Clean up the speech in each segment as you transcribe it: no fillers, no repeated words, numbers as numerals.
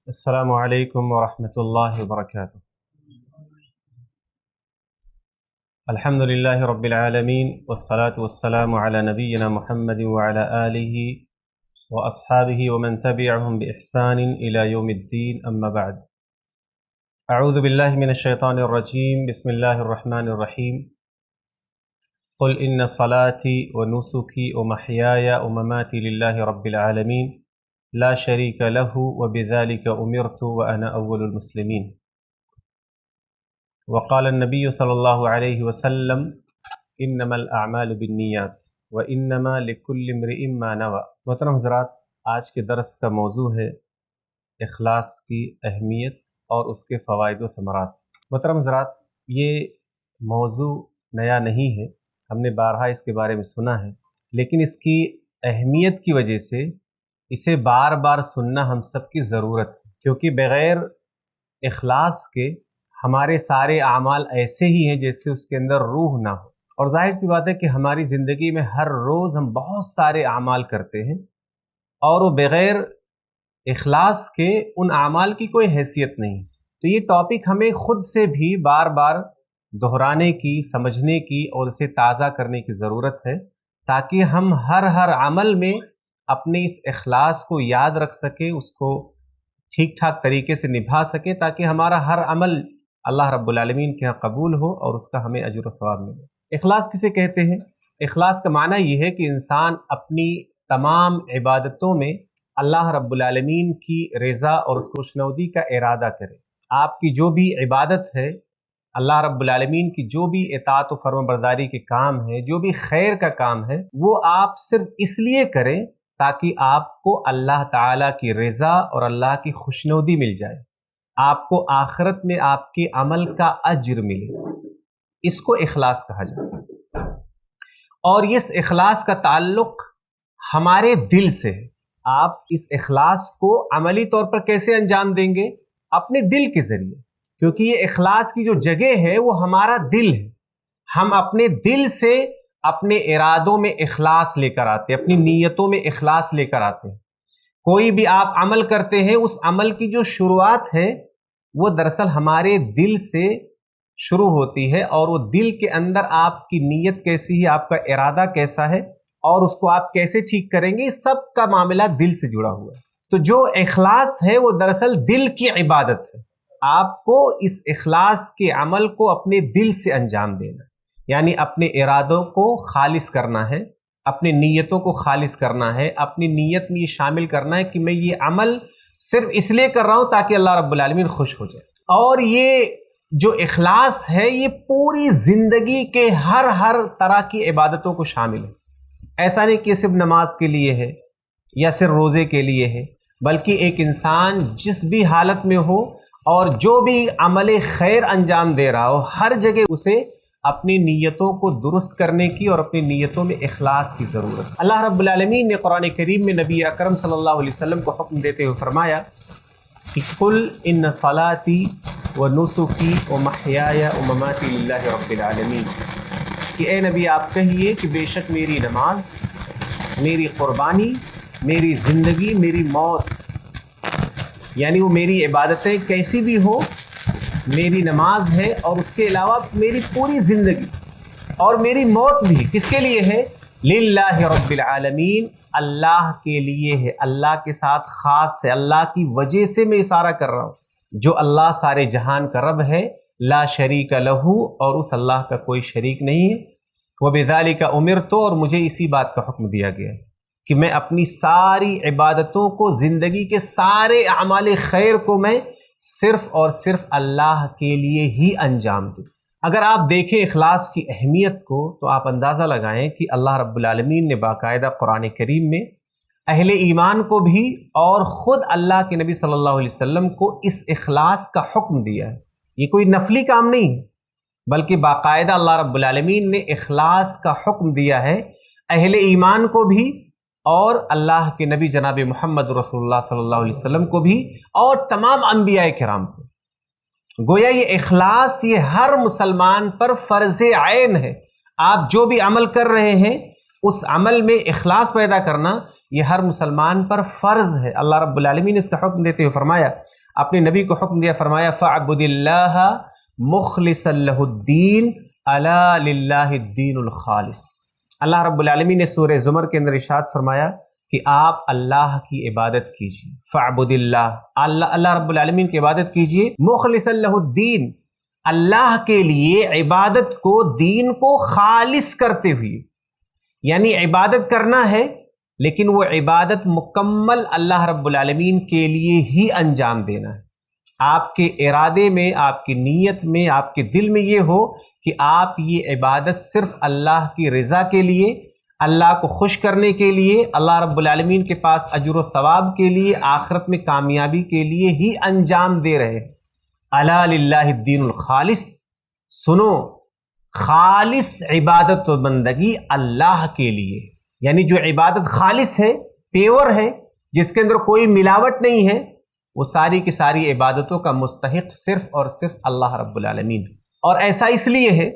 السلام علیکم ورحمۃ اللہ وبرکاتہ۔ الحمد للہ رب العالمین والصلاة والسلام علی نبینا محمد وعلی آلہ واصحابہ ومن تبعهم بإحسان الى یوم الدین، اما بعد۔ اعوذ باللہ من الشیطان الرجیم، بسم اللہ الرحمن الرحیم۔ قل ان صلاتي ونسكي ومحياي ومماتي لله رب العالمین لا شریک له وبذلك امرت وانا اول المسلمین۔ وقال النبی صلی اللہ علیہ وسلم انما الاعمال بالنیات وانما لکل امرئ ما نوى۔ محترم حضرات، آج کے درس کا موضوع ہے اخلاص کی اہمیت اور اس کے فوائد و ثمرات۔ محترم حضرات، یہ موضوع نیا نہیں ہے، ہم نے بارہا اس کے بارے میں سنا ہے، لیکن اس کی اہمیت کی وجہ سے اسے بار بار سننا ہم سب کی ضرورت ہے، کیونکہ بغیر اخلاص کے ہمارے سارے اعمال ایسے ہی ہیں جیسے اس کے اندر روح نہ ہو۔ اور ظاہر سی بات ہے کہ ہماری زندگی میں ہر روز ہم بہت سارے اعمال کرتے ہیں اور وہ بغیر اخلاص کے ان اعمال کی کوئی حیثیت نہیں۔ تو یہ ٹاپک ہمیں خود سے بھی بار بار دہرانے کی، سمجھنے کی اور اسے تازہ کرنے کی ضرورت ہے، تاکہ ہم ہر عمل میں اپنے اس اخلاص کو یاد رکھ سکیں، اس کو ٹھیک ٹھاک طریقے سے نبھا سکیں، تاکہ ہمارا ہر عمل اللہ رب العالمین کے ہاں قبول ہو اور اس کا ہمیں اجر و ثواب ملے۔ اخلاص کسے کہتے ہیں؟ اخلاص کا معنی یہ ہے کہ انسان اپنی تمام عبادتوں میں اللہ رب العالمین کی رضا اور اس کو خوشنودی کا ارادہ کرے۔ آپ کی جو بھی عبادت ہے، اللہ رب العالمین کی جو بھی اطاعت و فرمانبرداری کے کام ہے، جو بھی خیر کا کام ہے، وہ آپ صرف اس لیے کریں تاکہ آپ کو اللہ تعالیٰ کی رضا اور اللہ کی خوشنودی مل جائے، آپ کو آخرت میں آپ کے عمل کا اجر ملے۔ اس کو اخلاص کہا جاتا ہے، اور اس اخلاص کا تعلق ہمارے دل سے ہے۔ آپ اس اخلاص کو عملی طور پر کیسے انجام دیں گے؟ اپنے دل کے ذریعے، کیونکہ یہ اخلاص کی جو جگہ ہے وہ ہمارا دل ہے۔ ہم اپنے دل سے اپنے ارادوں میں اخلاص لے کر آتے ہیں، اپنی نیتوں میں اخلاص لے کر آتے ہیں۔ کوئی بھی آپ عمل کرتے ہیں، اس عمل کی جو شروعات ہے وہ دراصل ہمارے دل سے شروع ہوتی ہے، اور وہ دل کے اندر آپ کی نیت کیسی ہے، آپ کا ارادہ کیسا ہے اور اس کو آپ کیسے ٹھیک کریں گے، سب کا معاملہ دل سے جڑا ہوا ہے۔ تو جو اخلاص ہے وہ دراصل دل کی عبادت ہے۔ آپ کو اس اخلاص کے عمل کو اپنے دل سے انجام دینا ہے، یعنی اپنے ارادوں کو خالص کرنا ہے، اپنے نیتوں کو خالص کرنا ہے، اپنی نیت میں یہ شامل کرنا ہے کہ میں یہ عمل صرف اس لیے کر رہا ہوں تاکہ اللہ رب العالمین خوش ہو جائے۔ اور یہ جو اخلاص ہے یہ پوری زندگی کے ہر طرح کی عبادتوں کو شامل ہے۔ ایسا نہیں کہ صرف نماز کے لیے ہے یا صرف روزے کے لیے ہے، بلکہ ایک انسان جس بھی حالت میں ہو اور جو بھی عمل خیر انجام دے رہا ہو، ہر جگہ اسے اپنی نیتوں کو درست کرنے کی اور اپنی نیتوں میں اخلاص کی ضرورت۔ اللہ رب العالمین نے قرآن کریم میں نبی اکرم صلی اللہ علیہ وسلم کو حکم دیتے ہوئے فرمایا کہ قل ان صلاتی ونسکی ومحیاي ومماتی للہ رب العالمین، کہ اے نبی آپ کہیے کہ بے شک میری نماز، میری قربانی، میری زندگی، میری موت، یعنی وہ میری عبادتیں کیسی بھی ہو، میری نماز ہے اور اس کے علاوہ میری پوری زندگی اور میری موت بھی کس کے لیے ہے؟ للہ رب العالمین، اللہ کے لیے ہے، اللہ کے ساتھ خاص ہے، اللہ کی وجہ سے میں اشارہ کر رہا ہوں، جو اللہ سارے جہان کا رب ہے، لا شریک لہ، اور اس اللہ کا کوئی شریک نہیں ہے۔ وبذالک امرت، اور مجھے اسی بات کا حکم دیا گیا ہے کہ میں اپنی ساری عبادتوں کو، زندگی کے سارے اعمال خیر کو میں صرف اور صرف اللہ کے لیے ہی انجام دوں۔ اگر آپ دیکھیں اخلاص کی اہمیت کو تو آپ اندازہ لگائیں کہ اللہ رب العالمین نے باقاعدہ قرآن کریم میں اہل ایمان کو بھی اور خود اللہ کے نبی صلی اللہ علیہ وسلم کو اس اخلاص کا حکم دیا ہے۔ یہ کوئی نفلی کام نہیں ہے، بلکہ باقاعدہ اللہ رب العالمین نے اخلاص کا حکم دیا ہے اہل ایمان کو بھی، اور اللہ کے نبی جناب محمد رسول اللہ صلی اللہ علیہ وسلم کو بھی، اور تمام انبیاء کرام کو۔ گویا یہ اخلاص یہ ہر مسلمان پر فرض عین ہے۔ آپ جو بھی عمل کر رہے ہیں اس عمل میں اخلاص پیدا کرنا یہ ہر مسلمان پر فرض ہے۔ اللہ رب العالمین نے اس کا حکم دیتے ہوئے فرمایا، اپنے نبی کو حکم دیا، فرمایا فَاعْبُدِ اللَّهَ مُخْلِصًا لَهُ الدِّينَ أَلَا لِلَّهِ الدِّينُ الْخَالِصُ۔ اللہ رب العالمین نے سورہ زمر کے اندر ارشاد فرمایا کہ آپ اللہ کی عبادت کیجیے، فَاعْبُدِ اللَّهَ، اللہ رب العالمین کی عبادت کیجیے، مُخْلِصًا لَهُ الدِّينَ، اللہ کے لیے عبادت کو، دین کو خالص کرتے ہوئے، یعنی عبادت کرنا ہے لیکن وہ عبادت مکمل اللہ رب العالمین کے لیے ہی انجام دینا ہے۔ آپ کے ارادے میں، آپ کی نیت میں، آپ کے دل میں یہ ہو کہ آپ یہ عبادت صرف اللہ کی رضا کے لیے، اللہ کو خوش کرنے کے لیے، اللہ رب العالمین کے پاس اجر و ثواب کے لیے، آخرت میں کامیابی کے لیے ہی انجام دے رہے ہیں۔ الا للہ الدین الخالص، سنو، خالص عبادت و بندگی اللہ کے لیے، یعنی جو عبادت خالص ہے، پیور ہے، جس کے اندر کوئی ملاوٹ نہیں ہے، وہ ساری کی ساری عبادتوں کا مستحق صرف اور صرف اللہ رب العالمین ہے۔ اور ایسا اس لیے ہے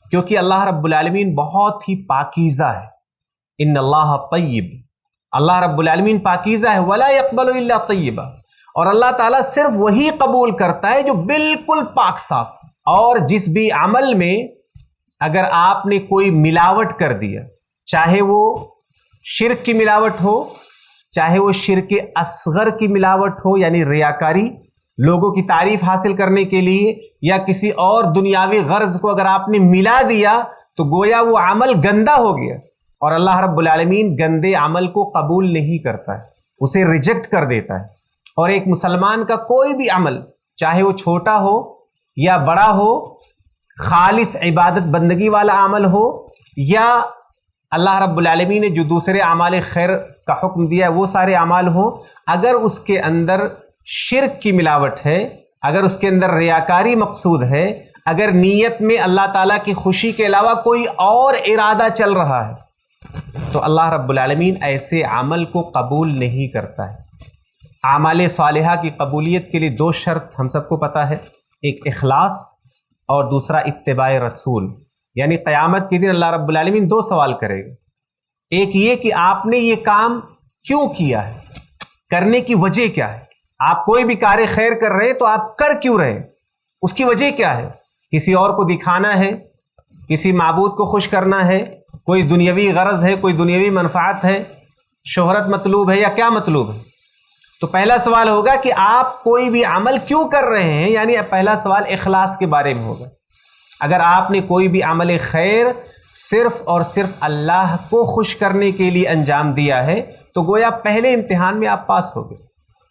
کیونکہ اللہ رب العالمین بہت ہی پاکیزہ ہے۔ ان اللہ طیب، اللہ رب العالمین پاکیزہ ہے، ولا يقبل الا طیبا، اور اللہ تعالیٰ صرف وہی قبول کرتا ہے جو بالکل پاک صاف ہے۔ اور جس بھی عمل میں اگر آپ نے کوئی ملاوٹ کر دیا، چاہے وہ شرک کی ملاوٹ ہو، چاہے وہ شرک اصغر کی ملاوٹ ہو یعنی ریاکاری، لوگوں کی تعریف حاصل کرنے کے لیے، یا کسی اور دنیاوی غرض کو اگر آپ نے ملا دیا تو گویا وہ عمل گندا ہو گیا، اور اللہ رب العالمین گندے عمل کو قبول نہیں کرتا ہے، اسے ریجیکٹ کر دیتا ہے۔ اور ایک مسلمان کا کوئی بھی عمل، چاہے وہ چھوٹا ہو یا بڑا ہو، خالص عبادت بندگی والا عمل ہو، یا اللہ رب العالمین نے جو دوسرے اعمال خیر کا حکم دیا ہے وہ سارے اعمال ہوں، اگر اس کے اندر شرک کی ملاوٹ ہے، اگر اس کے اندر ریاکاری مقصود ہے، اگر نیت میں اللہ تعالیٰ کی خوشی کے علاوہ کوئی اور ارادہ چل رہا ہے، تو اللہ رب العالمین ایسے عمل کو قبول نہیں کرتا ہے۔ اعمال صالحہ کی قبولیت کے لیے دو شرط ہم سب کو پتہ ہے، ایک اخلاص اور دوسرا اتباع رسول، یعنی قیامت کے دن اللہ رب العالمین دو سوال کرے گا، ایک یہ کہ آپ نے یہ کام کیوں کیا ہے، کرنے کی وجہ کیا ہے، آپ کوئی بھی کار خیر کر رہے تو آپ کر کیوں رہے، اس کی وجہ کیا ہے، کسی اور کو دکھانا ہے، کسی معبود کو خوش کرنا ہے، کوئی دنیاوی غرض ہے، کوئی دنیاوی منفعت ہے، شہرت مطلوب ہے، یا کیا مطلوب ہے؟ تو پہلا سوال ہوگا کہ آپ کوئی بھی عمل کیوں کر رہے ہیں، یعنی پہلا سوال اخلاص کے بارے میں ہوگا۔ اگر آپ نے کوئی بھی عمل خیر صرف اور صرف اللہ کو خوش کرنے کے لیے انجام دیا ہے تو گویا پہلے امتحان میں آپ پاس ہو گئے۔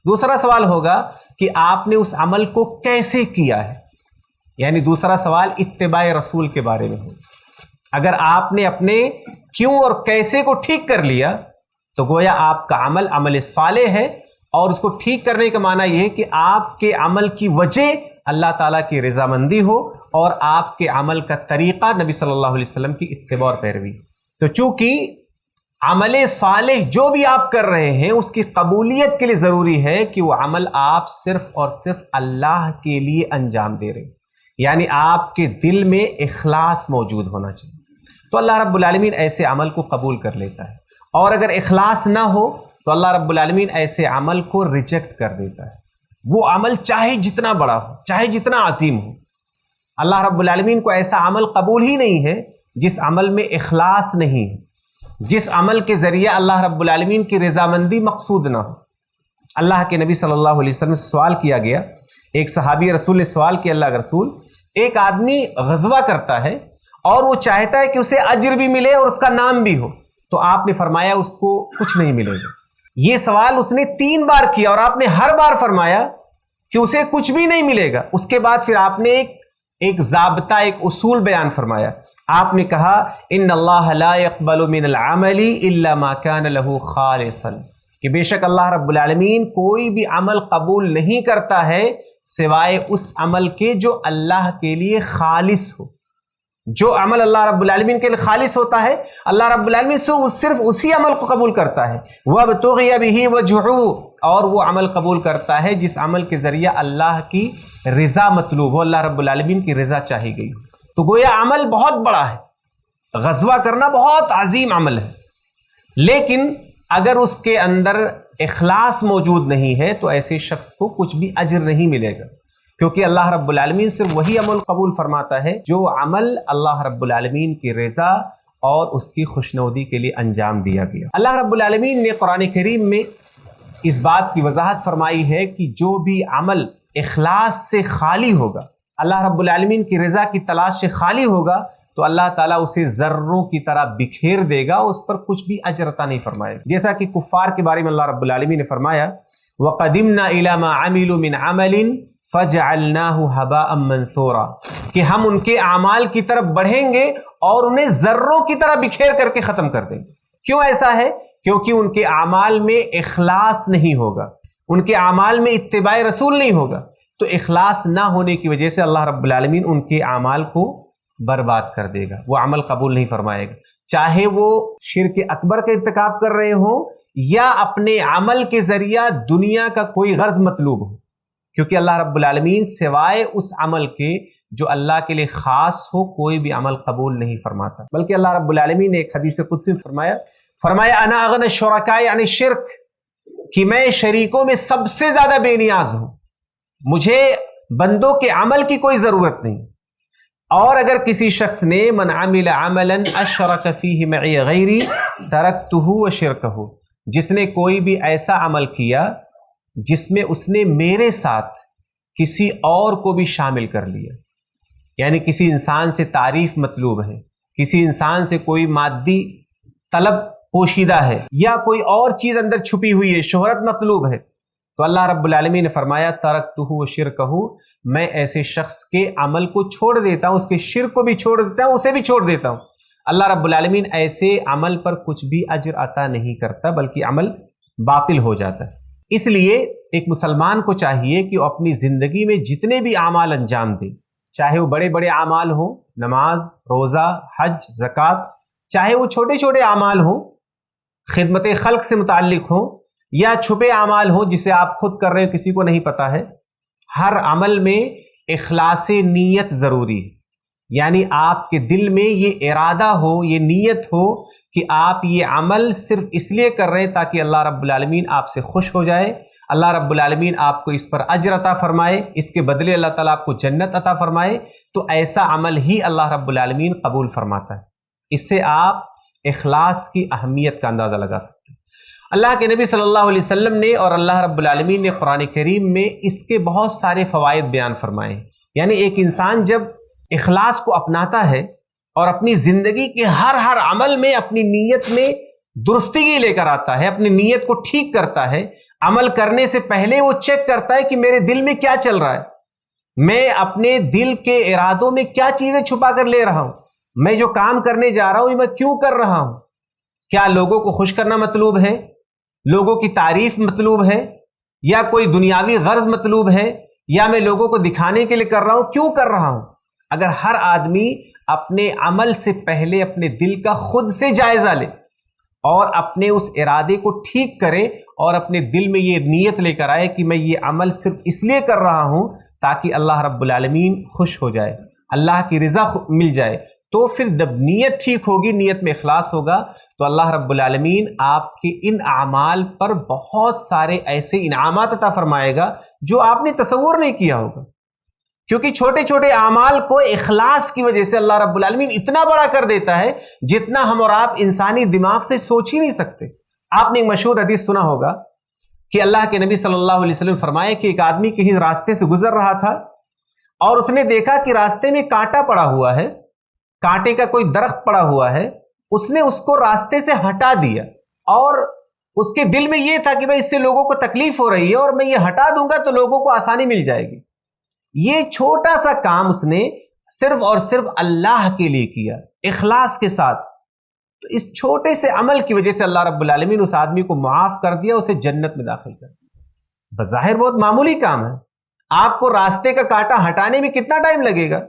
دوسرا سوال ہوگا کہ آپ نے اس عمل کو کیسے کیا ہے، یعنی دوسرا سوال اتباع رسول کے بارے میں ہوگا۔ اگر آپ نے اپنے کیوں اور کیسے کو ٹھیک کر لیا تو گویا آپ کا عمل عمل صالح ہے، اور اس کو ٹھیک کرنے کا معنی یہ ہے کہ آپ کے عمل کی وجہ اللہ تعالیٰ کی رضامندی ہو، اور آپ کے عمل کا طریقہ نبی صلی اللہ علیہ وسلم کی اتباع اور پیروی۔ تو چونکہ عمل صالح جو بھی آپ کر رہے ہیں اس کی قبولیت کے لیے ضروری ہے کہ وہ عمل آپ صرف اور صرف اللہ کے لیے انجام دے رہے ہیں، یعنی آپ کے دل میں اخلاص موجود ہونا چاہیے، تو اللہ رب العالمین ایسے عمل کو قبول کر لیتا ہے۔ اور اگر اخلاص نہ ہو تو اللہ رب العالمین ایسے عمل کو ریجیکٹ کر دیتا ہے، وہ عمل چاہے جتنا بڑا ہو، چاہے جتنا عظیم ہو۔ اللہ رب العالمین کو ایسا عمل قبول ہی نہیں ہے جس عمل میں اخلاص نہیں ہے، جس عمل کے ذریعے اللہ رب العالمین کی رضامندی مقصود نہ ہو۔ اللہ کے نبی صلی اللہ علیہ وسلم سے سوال کیا گیا، ایک صحابی رسول نے سوال کیا، اللہ کے رسول، ایک آدمی غزوہ کرتا ہے اور وہ چاہتا ہے کہ اسے اجر بھی ملے اور اس کا نام بھی ہو، تو آپ نے فرمایا اس کو کچھ نہیں ملے گا۔ یہ سوال اس نے 3 بار کیا اور آپ نے ہر بار فرمایا کہ اسے کچھ بھی نہیں ملے گا۔ اس کے بعد پھر آپ نے ایک ضابطہ، ایک اصول بیان فرمایا۔ آپ نے کہا ان اللہ لا يقبل من العمل الا ما كان له خالصا، کہ بے شک اللہ رب العالمین کوئی بھی عمل قبول نہیں کرتا ہے سوائے اس عمل کے جو اللہ کے لیے خالص ہو۔ جو عمل اللہ رب العالمین کے لیے خالص ہوتا ہے اللہ رب العالمین صرف اسی عمل کو قبول کرتا ہے۔ وَابْتُغِيَ بِهِ وَجْهُهُ، اور وہ عمل قبول کرتا ہے جس عمل کے ذریعہ اللہ کی رضا مطلوب ہو، اللہ رب العالمین کی رضا چاہی گئی ہو۔ تو گویا عمل بہت بڑا ہے، غزوہ کرنا بہت عظیم عمل ہے، لیکن اگر اس کے اندر اخلاص موجود نہیں ہے تو ایسے شخص کو کچھ بھی اجر نہیں ملے گا، کیونکہ اللہ رب العالمین صرف وہی عمل قبول فرماتا ہے جو عمل اللہ رب العالمین کی رضا اور اس کی خوشنودی کے لیے انجام دیا گیا۔ اللہ رب العالمین نے قرآن کریم میں اس بات کی وضاحت فرمائی ہے کہ جو بھی عمل اخلاص سے خالی ہوگا، اللہ رب العالمین کی رضا کی تلاش سے خالی ہوگا، تو اللہ تعالیٰ اسے ذروں کی طرح بکھیر دے گا، اس پر کچھ بھی اجر عطا نہیں فرمائے گا۔ جیسا کہ کفار کے بارے میں اللہ رب العالمین نے فرمایا وَقَدِمْنَا إِلَى مَا عَمِلُوا مِنْ عَمَلٍ فَجَعَلْنَاهُ هَبَاءً مَنْثُورًا، کہ ہم ان کے اعمال کی طرف بڑھیں گے اور انہیں ذروں کی طرح بکھیر کر کے ختم کر دیں گے۔ کیوں ایسا ہے؟ کیونکہ ان کے اعمال میں اخلاص نہیں ہوگا، ان کے اعمال میں اتباع رسول نہیں ہوگا، تو اخلاص نہ ہونے کی وجہ سے اللہ رب العالمین ان کے اعمال کو برباد کر دے گا، وہ عمل قبول نہیں فرمائے گا، چاہے وہ شرک اکبر کا ارتکاب کر رہے ہوں یا اپنے عمل کے ذریعہ دنیا کا کوئی غرض مطلوب ہو، کیونکہ اللہ رب العالمین سوائے اس عمل کے جو اللہ کے لیے خاص ہو کوئی بھی عمل قبول نہیں فرماتا۔ بلکہ اللہ رب العالمین نے ایک حدیث قدسی میں فرمایا انا اغنی الشرکاء عن الشرک، کہ میں شریکوں میں سب سے زیادہ بے نیاز ہوں، مجھے بندوں کے عمل کی کوئی ضرورت نہیں۔ اور اگر کسی شخص نے من عمل عملا اشرک فیہ معی غیری ترکتہ وشرکہ، جس نے کوئی بھی ایسا عمل کیا جس میں اس نے میرے ساتھ کسی اور کو بھی شامل کر لیا، یعنی کسی انسان سے تعریف مطلوب ہے، کسی انسان سے کوئی مادی طلب پوشیدہ ہے، یا کوئی اور چیز اندر چھپی ہوئی ہے، شہرت مطلوب ہے، تو اللہ رب العالمین نے فرمایا ترکتہ وشرکہ، میں ایسے شخص کے عمل کو چھوڑ دیتا ہوں، اس کے شرک کو بھی چھوڑ دیتا ہوں، اسے بھی چھوڑ دیتا ہوں۔ اللہ رب العالمین ایسے عمل پر کچھ بھی اجر عطا نہیں کرتا، بلکہ عمل باطل ہو جاتا ہے۔ اس لیے ایک مسلمان کو چاہیے کہ وہ اپنی زندگی میں جتنے بھی اعمال انجام دے، چاہے وہ بڑے بڑے اعمال ہوں، نماز، روزہ، حج، زکوٰۃ، چاہے وہ چھوٹے چھوٹے اعمال ہوں، خدمت خلق سے متعلق ہوں، یا چھپے اعمال ہوں جسے آپ خود کر رہے ہو کسی کو نہیں پتا ہے، ہر عمل میں اخلاص نیت ضروری ہے، یعنی آپ کے دل میں یہ ارادہ ہو، یہ نیت ہو کہ آپ یہ عمل صرف اس لیے کر رہے ہیں تاکہ اللہ رب العالمین آپ سے خوش ہو جائے، اللہ رب العالمین آپ کو اس پر اجر عطا فرمائے، اس کے بدلے اللہ تعالیٰ آپ کو جنت عطا فرمائے، تو ایسا عمل ہی اللہ رب العالمین قبول فرماتا ہے۔ اس سے آپ اخلاص کی اہمیت کا اندازہ لگا سکتے ہیں۔ اللہ کے نبی صلی اللہ علیہ وسلم نے اور اللہ رب العالمین نے قرآن کریم میں اس کے بہت سارے فوائد بیان فرمائے ہیں، یعنی ایک انسان جب اخلاص کو اپناتا ہے اور اپنی زندگی کے ہر عمل میں اپنی نیت میں درستگی لے کر آتا ہے، اپنی نیت کو ٹھیک کرتا ہے، عمل کرنے سے پہلے وہ چیک کرتا ہے کہ میرے دل میں کیا چل رہا ہے، میں اپنے دل کے ارادوں میں کیا چیزیں چھپا کر لے رہا ہوں، میں جو کام کرنے جا رہا ہوں یہ میں کیوں کر رہا ہوں، کیا لوگوں کو خوش کرنا مطلوب ہے، لوگوں کی تعریف مطلوب ہے، یا کوئی دنیاوی غرض مطلوب ہے، یا میں لوگوں کو دکھانے کے لیے کر رہا ہوں، کیوں کر رہا ہوں۔ اگر ہر آدمی اپنے عمل سے پہلے اپنے دل کا خود سے جائزہ لے اور اپنے اس ارادے کو ٹھیک کرے اور اپنے دل میں یہ نیت لے کر آئے کہ میں یہ عمل صرف اس لیے کر رہا ہوں تاکہ اللہ رب العالمین خوش ہو جائے، اللہ کی رضا مل جائے، تو پھر جب نیت ٹھیک ہوگی، نیت میں اخلاص ہوگا، تو اللہ رب العالمین آپ کے ان اعمال پر بہت سارے ایسے انعامات عطا فرمائے گا جو آپ نے تصور نہیں کیا ہوگا، کیونکہ چھوٹے چھوٹے اعمال کو اخلاص کی وجہ سے اللہ رب العالمین اتنا بڑا کر دیتا ہے جتنا ہم اور آپ انسانی دماغ سے سوچ ہی نہیں سکتے۔ آپ نے ایک مشہور حدیث سنا ہوگا کہ اللہ کے نبی صلی اللہ علیہ وسلم فرمائے کہ ایک آدمی کہیں راستے سے گزر رہا تھا اور اس نے دیکھا کہ راستے میں کانٹا پڑا ہوا ہے، کانٹے کا کوئی درخت پڑا ہوا ہے، اس نے اس کو راستے سے ہٹا دیا، اور اس کے دل میں یہ تھا کہ بھئی اس سے لوگوں کو تکلیف ہو رہی ہے اور میں یہ ہٹا دوں گا تو لوگوں کو آسانی مل جائے گی۔ یہ چھوٹا سا کام اس نے صرف اور صرف اللہ کے لیے کیا، اخلاص کے ساتھ، تو اس چھوٹے سے عمل کی وجہ سے اللہ رب العالمین اس آدمی کو معاف کر دیا، اسے جنت میں داخل کر دیا۔ بظاہر بہت معمولی کام ہے، آپ کو راستے کا کانٹا ہٹانے میں کتنا ٹائم لگے گا؟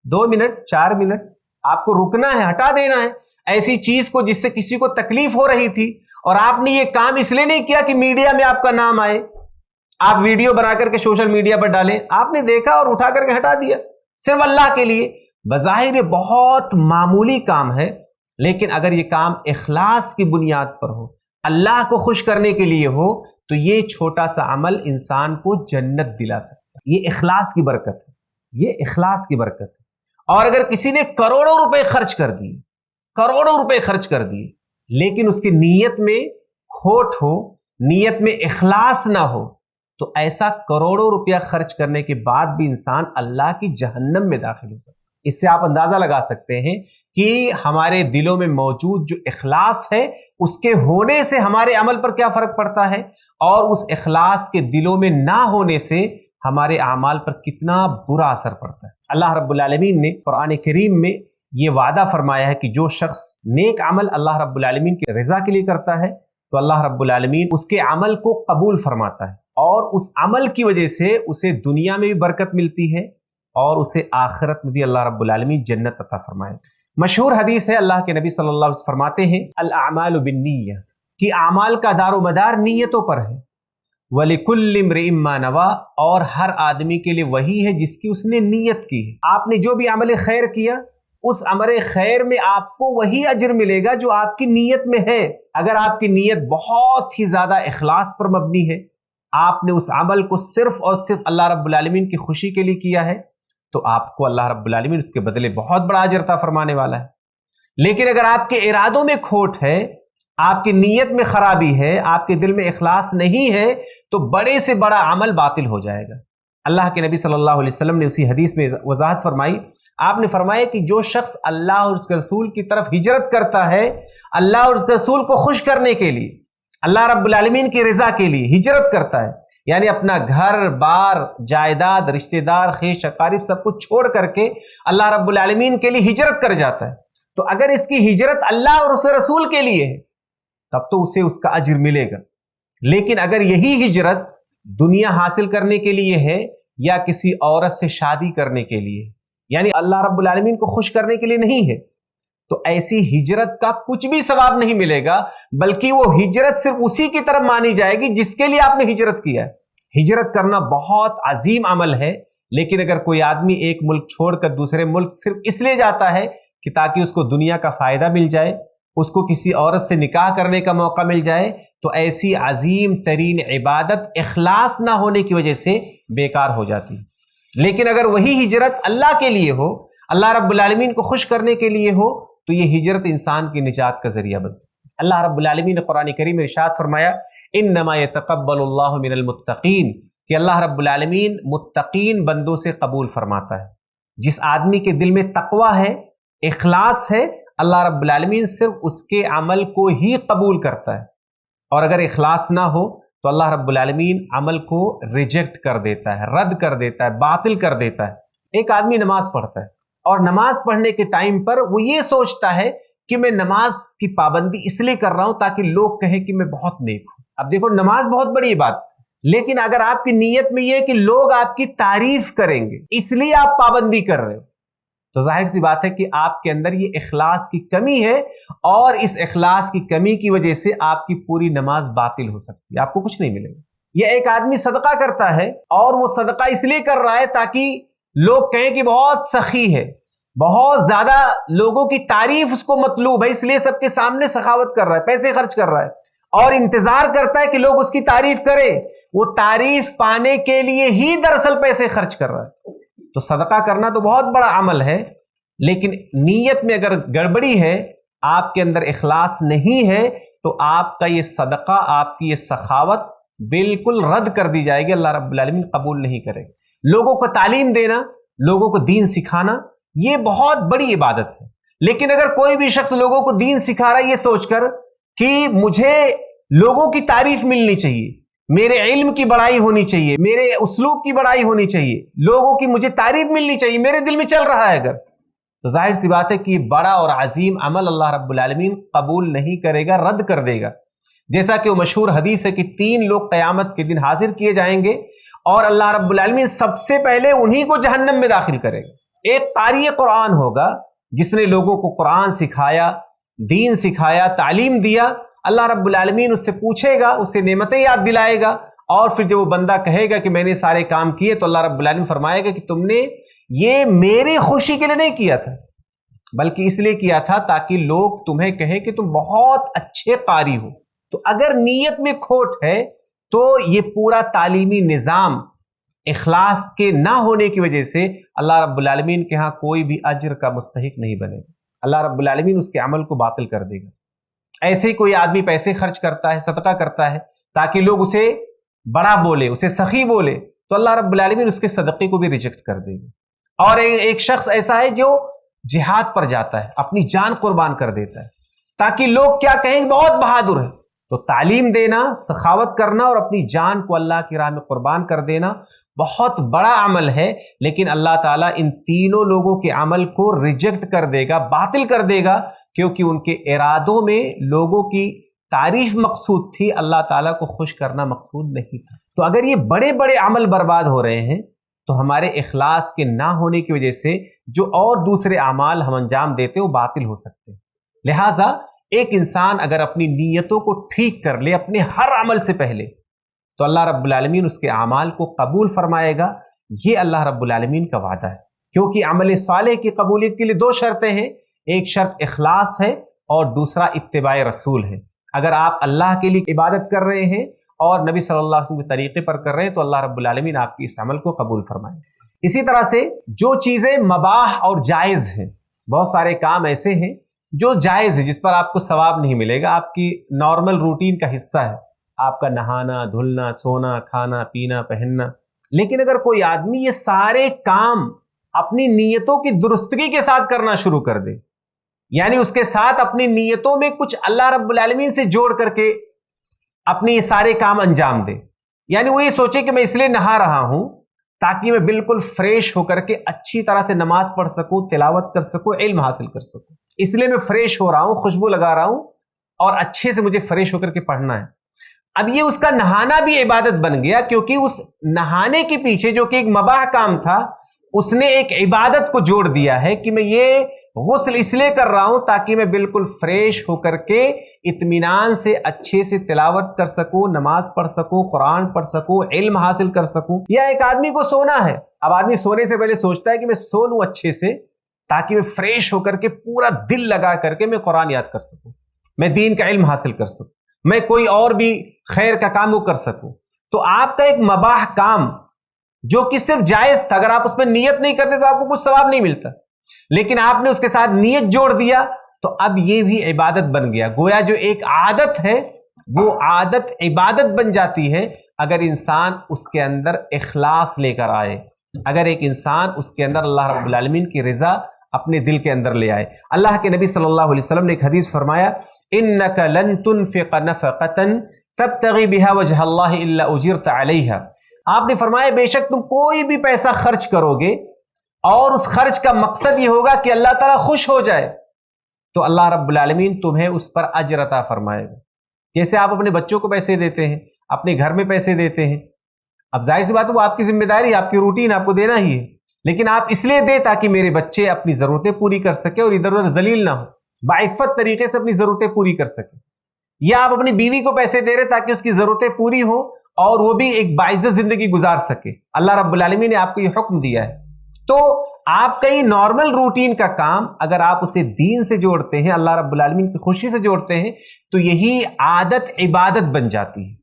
2 منٹ، 4 منٹ، آپ کو رکنا ہے، ہٹا دینا ہے ایسی چیز کو جس سے کسی کو تکلیف ہو رہی تھی، اور آپ نے یہ کام اس لیے نہیں کیا کہ میڈیا میں آپ کا نام آئے، آپ ویڈیو بنا کر کے سوشل میڈیا پر ڈالیں، آپ نے دیکھا اور اٹھا کر کے ہٹا دیا، صرف اللہ کے لیے۔ بظاہر یہ بہت معمولی کام ہے، لیکن اگر یہ کام اخلاص کی بنیاد پر ہو، اللہ کو خوش کرنے کے لیے ہو، تو یہ چھوٹا سا عمل انسان کو جنت دلا سکتا ہے۔ یہ اخلاص کی برکت ہے، یہ اخلاص کی برکت ہے۔ اور اگر کسی نے کروڑوں روپے خرچ کر دیے، کروڑوں روپے خرچ کر دیے، لیکن اس کی نیت میں کھوٹ ہو، نیت میں اخلاص نہ ہو، تو ایسا کروڑوں روپیہ خرچ کرنے کے بعد بھی انسان اللہ کی جہنم میں داخل ہو سکتا ہے۔ اس سے آپ اندازہ لگا سکتے ہیں کہ ہمارے دلوں میں موجود جو اخلاص ہے، اس کے ہونے سے ہمارے عمل پر کیا فرق پڑتا ہے، اور اس اخلاص کے دلوں میں نہ ہونے سے ہمارے اعمال پر کتنا برا اثر پڑتا ہے۔ اللہ رب العالمین نے قرآن کریم میں یہ وعدہ فرمایا ہے کہ جو شخص نیک عمل اللہ رب العالمین کی رضا کے لیے کرتا ہے تو اللہ رب العالمین اس کے عمل کو قبول فرماتا ہے، اور اس عمل کی وجہ سے اسے دنیا میں بھی برکت ملتی ہے اور اسے آخرت میں بھی اللہ رب العالمین جنت عطا فرمائے۔ مشہور حدیث ہے، اللہ کے نبی صلی اللہ علیہ وسلم فرماتے ہیں الاعمال بالنیہ، کہ اعمال کا دار و مدار نیتوں پر ہے۔ وَلِكُلِّ امْرِئٍ مَّا نَوَىٰ، اور ہر آدمی کے لیے وہی ہے جس کی اس نے نیت کی ہے۔ آپ نے جو بھی عمل خیر کیا، اس عمل خیر میں آپ کو وہی اجر ملے گا جو آپ کی نیت میں ہے۔ اگر آپ کی نیت بہت ہی زیادہ اخلاص پر مبنی ہے، آپ نے اس عمل کو صرف اور صرف اللہ رب العالمین کی خوشی کے لیے کیا ہے، تو آپ کو اللہ رب العالمین اس کے بدلے بہت بڑا اجر عطا فرمانے والا ہے۔ لیکن اگر آپ کے ارادوں میں کھوٹ ہے، آپ کی نیت میں خرابی ہے، آپ کے دل میں اخلاص نہیں ہے، تو بڑے سے بڑا عمل باطل ہو جائے گا۔ اللہ کے نبی صلی اللہ علیہ وسلم نے اسی حدیث میں وضاحت فرمائی، آپ نے فرمایا کہ جو شخص اللہ اور اس کے رسول کی طرف ہجرت کرتا ہے، اللہ اور اس کے رسول کو خوش کرنے کے لیے، اللہ رب العالمین کی رضا کے لیے ہجرت کرتا ہے، یعنی اپنا گھر بار، جائیداد، رشتہ دار، خیش اقارب سب کچھ چھوڑ کر کے اللہ رب العالمین کے لیے ہجرت کر جاتا ہے، تو اگر اس کی ہجرت اللہ اور اس کے رسول کے لیے ہے تب تو اسے اس کا اجر ملے گا۔ لیکن اگر یہی ہجرت دنیا حاصل کرنے کے لیے ہے یا کسی عورت سے شادی کرنے کے لیے، یعنی اللہ رب العالمین کو خوش کرنے کے لیے نہیں ہے، تو ایسی ہجرت کا کچھ بھی ثواب نہیں ملے گا، بلکہ وہ ہجرت صرف اسی کی طرف مانی جائے گی جس کے لیے آپ نے ہجرت کیا ہے۔ ہجرت کرنا بہت عظیم عمل ہے، لیکن اگر کوئی آدمی ایک ملک چھوڑ کر دوسرے ملک صرف اس لیے جاتا ہے کہ تاکہ اس کو دنیا کا فائدہ مل جائے، اس کو کسی عورت سے نکاح کرنے کا موقع مل جائے، تو ایسی عظیم ترین عبادت اخلاص نہ ہونے کی وجہ سے بیکار ہو جاتی ہے۔ لیکن اگر وہی ہجرت اللہ کے لیے ہو، اللہ رب العالمین کو خوش کرنے کے لیے ہو، تو یہ ہجرت انسان کی نجات کا ذریعہ بن سکتی ہے۔ اللہ رب العالمین نے قرآن کریم میں ارشاد فرمایا انما يتقبل اللہ من المتقین، کہ اللہ رب العالمین متقین بندوں سے قبول فرماتا ہے۔ جس آدمی کے دل میں تقوی ہے، اخلاص ہے، اللہ رب العالمین صرف اس کے عمل کو ہی قبول کرتا ہے، اور اگر اخلاص نہ ہو تو اللہ رب العالمین عمل کو ریجیکٹ کر دیتا ہے، رد کر دیتا ہے، باطل کر دیتا ہے۔ ایک آدمی نماز پڑھتا ہے اور نماز پڑھنے کے ٹائم پر وہ یہ سوچتا ہے کہ میں نماز کی پابندی اس لیے کر رہا ہوں تاکہ لوگ کہیں کہ میں بہت نیک ہوں۔ اب دیکھو، نماز بہت بڑی عبادت ہے، لیکن اگر آپ کی نیت میں یہ ہے کہ لوگ آپ کی تعریف کریں گے اس لیے آپ پابندی کر رہے ہو، تو ظاہر سی بات ہے کہ آپ کے اندر یہ اخلاص کی کمی ہے، اور اس اخلاص کی کمی کی وجہ سے آپ کی پوری نماز باطل ہو سکتی ہے، آپ کو کچھ نہیں ملے گا۔ یہ ایک آدمی صدقہ کرتا ہے اور وہ صدقہ اس لیے کر رہا ہے تاکہ لوگ کہیں کہ بہت سخی ہے، بہت زیادہ لوگوں کی تعریف اس کو مطلوب ہے، اس لیے سب کے سامنے سخاوت کر رہا ہے، پیسے خرچ کر رہا ہے اور انتظار کرتا ہے کہ لوگ اس کی تعریف کریں۔ وہ تعریف پانے کے لیے ہی دراصل پیسے خرچ کر رہا ہے۔ تو صدقہ کرنا تو بہت بڑا عمل ہے، لیکن نیت میں اگر گڑبڑی ہے، آپ کے اندر اخلاص نہیں ہے، تو آپ کا یہ صدقہ، آپ کی یہ سخاوت بالکل رد کر دی جائے گی، اللہ رب العالمین قبول نہیں کرے گا۔ لوگوں کو تعلیم دینا، لوگوں کو دین سکھانا، یہ بہت بڑی عبادت ہے، لیکن اگر کوئی بھی شخص لوگوں کو دین سکھا رہا ہے یہ سوچ کر کہ مجھے لوگوں کی تعریف ملنی چاہیے، میرے علم کی بڑائی ہونی چاہیے، میرے اسلوب کی بڑائی ہونی چاہیے، لوگوں کی مجھے تعریف ملنی چاہیے، میرے دل میں چل رہا ہے اگر، تو ظاہر سی بات ہے کہ یہ بڑا اور عظیم عمل اللہ رب العالمین قبول نہیں کرے گا، رد کر دے گا۔ جیسا کہ وہ مشہور حدیث ہے کہ 3 لوگ قیامت کے دن حاضر کیے جائیں گے اور اللہ رب العالمین سب سے پہلے انہی کو جہنم میں داخل کرے گا۔ ایک قاری قرآن ہوگا جس نے لوگوں کو قرآن سکھایا، دین سکھایا، تعلیم دیا، اللہ رب العالمین اس سے پوچھے گا، اس سے نعمتیں یاد دلائے گا، اور پھر جب وہ بندہ کہے گا کہ میں نے سارے کام کیے، تو اللہ رب العالمین فرمائے گا کہ تم نے یہ میری خوشی کے لیے نہیں کیا تھا، بلکہ اس لیے کیا تھا تاکہ لوگ تمہیں کہیں کہ تم بہت اچھے قاری ہو۔ تو اگر نیت میں کھوٹ ہے تو یہ پورا تعلیمی نظام اخلاص کے نہ ہونے کی وجہ سے اللہ رب العالمین کے ہاں کوئی بھی اجر کا مستحق نہیں بنے گا، اللہ رب العالمین اس کے عمل کو باطل کر دے گا۔ ایسے ہی کوئی آدمی پیسے خرچ کرتا ہے، صدقہ کرتا ہے تاکہ لوگ اسے بڑا بولے، اسے سخی بولے، تو اللہ رب العالمین اس کے صدقے کو بھی ریجیکٹ کر دے گا۔ اور ایک شخص ایسا ہے جو جہاد پر جاتا ہے، اپنی جان قربان کر دیتا ہے تاکہ لوگ کیا کہیں، بہت بہادر ہے۔ تو تعلیم دینا، سخاوت کرنا اور اپنی جان کو اللہ کی راہ میں قربان کر دینا بہت بڑا عمل ہے، لیکن اللہ تعالیٰ ان تینوں لوگوں کے عمل کو ریجیکٹ کر دے گا، باطل کر دے گا، کیونکہ ان کے ارادوں میں لوگوں کی تعریف مقصود تھی، اللہ تعالیٰ کو خوش کرنا مقصود نہیں تھا۔ تو اگر یہ بڑے بڑے عمل برباد ہو رہے ہیں تو ہمارے اخلاص کے نہ ہونے کی وجہ سے جو اور دوسرے اعمال ہم انجام دیتے وہ باطل ہو سکتے ہیں۔ لہٰذا ایک انسان اگر اپنی نیتوں کو ٹھیک کر لے اپنے ہر عمل سے پہلے، تو اللہ رب العالمین اس کے اعمال کو قبول فرمائے گا۔ یہ اللہ رب العالمین کا وعدہ ہے، کیونکہ عمل صالح کی قبولیت کے لیے دو شرطیں ہیں، ایک شرط اخلاص ہے اور دوسرا اتباع رسول ہے۔ اگر آپ اللہ کے لیے عبادت کر رہے ہیں اور نبی صلی اللہ علیہ وسلم کے طریقے پر کر رہے ہیں تو اللہ رب العالمین آپ کی اس عمل کو قبول فرمائے گا۔ اسی طرح سے جو چیزیں مباح اور جائز ہیں، بہت سارے کام ایسے ہیں جو جائز ہے، جس پر آپ کو ثواب نہیں ملے گا، آپ کی نارمل روٹین کا حصہ ہے، آپ کا نہانا، دھلنا، سونا، کھانا، پینا، پہننا، لیکن اگر کوئی آدمی یہ سارے کام اپنی نیتوں کی درستگی کے ساتھ کرنا شروع کر دے، یعنی اس کے ساتھ اپنی نیتوں میں کچھ اللہ رب العالمین سے جوڑ کر کے اپنے یہ سارے کام انجام دے، یعنی وہ یہ سوچے کہ میں اس لیے نہا رہا ہوں تاکہ میں بالکل فریش ہو کر کے اچھی طرح سے نماز پڑھ سکوں، تلاوت کر سکوں، علم حاصل کر سکوں، اس لیے میں فریش ہو رہا ہوں، خوشبو لگا رہا ہوں اور اچھے سے مجھے فریش ہو کر کے پڑھنا ہے۔ اب یہ اس کا نہانا بھی عبادت بن گیا، کیونکہ اس نہانے کے پیچھے جو کہ ایک مباح کام تھا اس نے ایک عبادت کو جوڑ دیا ہے کہ میں یہ غسل اس لیے کر رہا ہوں تاکہ میں بالکل فریش ہو کر کے اطمینان سے اچھے سے تلاوت کر سکوں، نماز پڑھ سکوں، قرآن پڑھ سکوں، علم حاصل کر سکوں۔ یا ایک آدمی کو سونا ہے، اب آدمی سونے سے پہلے سوچتا ہے کہ میں سو لوں اچھے سے تاکہ میں فریش ہو کر کے پورا دل لگا کر کے میں قرآن یاد کر سکوں، میں دین کا علم حاصل کر سکوں، میں کوئی اور بھی خیر کا کام وہ کر سکوں۔ تو آپ کا ایک مباح کام جو کہ صرف جائز تھا، اگر آپ اس میں نیت نہیں کرتے تو آپ کو کچھ ثواب نہیں ملتا، لیکن آپ نے اس کے ساتھ نیت جوڑ دیا تو اب یہ بھی عبادت بن گیا۔ گویا جو ایک عادت ہے وہ عادت عبادت بن جاتی ہے اگر انسان اس کے اندر اخلاص لے کر آئے، اگر ایک انسان اس کے اندر اللہ رب العالمین کی رضا اپنے دل کے اندر لے آئے۔ اللہ کے نبی صلی اللہ علیہ وسلم نے ایک حدیث فرمایا، اِنَّكَ لَن تُنفِقَ نَفَقَةً تَبْتَغِي بِهَا وَجْهَ اللَّهِ إِلَّا أُجِرْتَ عَلَيْهَا۔ آپ نے فرمایا بے شک تم کوئی بھی پیسہ خرچ کرو گے اور اس خرچ کا مقصد یہ ہوگا کہ اللہ تعالیٰ خوش ہو جائے، تو اللہ رب العالمین تمہیں اس پر اجر عطا فرمائے گا۔ جیسے آپ اپنے بچوں کو پیسے دیتے ہیں، اپنے گھر میں پیسے دیتے ہیں، اب ظاہر سی بات ہے وہ آپ کی ذمہ داری، آپ کی روٹین، آپ کو دینا ہی ہے، لیکن آپ اس لیے دیں تاکہ میرے بچے اپنی ضرورتیں پوری کر سکے اور ادھر ادھر ذلیل نہ ہو، باعفت طریقے سے اپنی ضرورتیں پوری کر سکے۔ یا آپ اپنی بیوی کو پیسے دے رہے تاکہ اس کی ضرورتیں پوری ہوں اور وہ بھی ایک باعزت زندگی گزار سکے، اللہ رب العالمین نے آپ کو یہ حکم دیا ہے۔ تو آپ کا یہ نارمل روٹین کا کام اگر آپ اسے دین سے جوڑتے ہیں، اللہ رب العالمین کی خوشی سے جوڑتے ہیں، تو یہی عادت عبادت بن جاتی ہے۔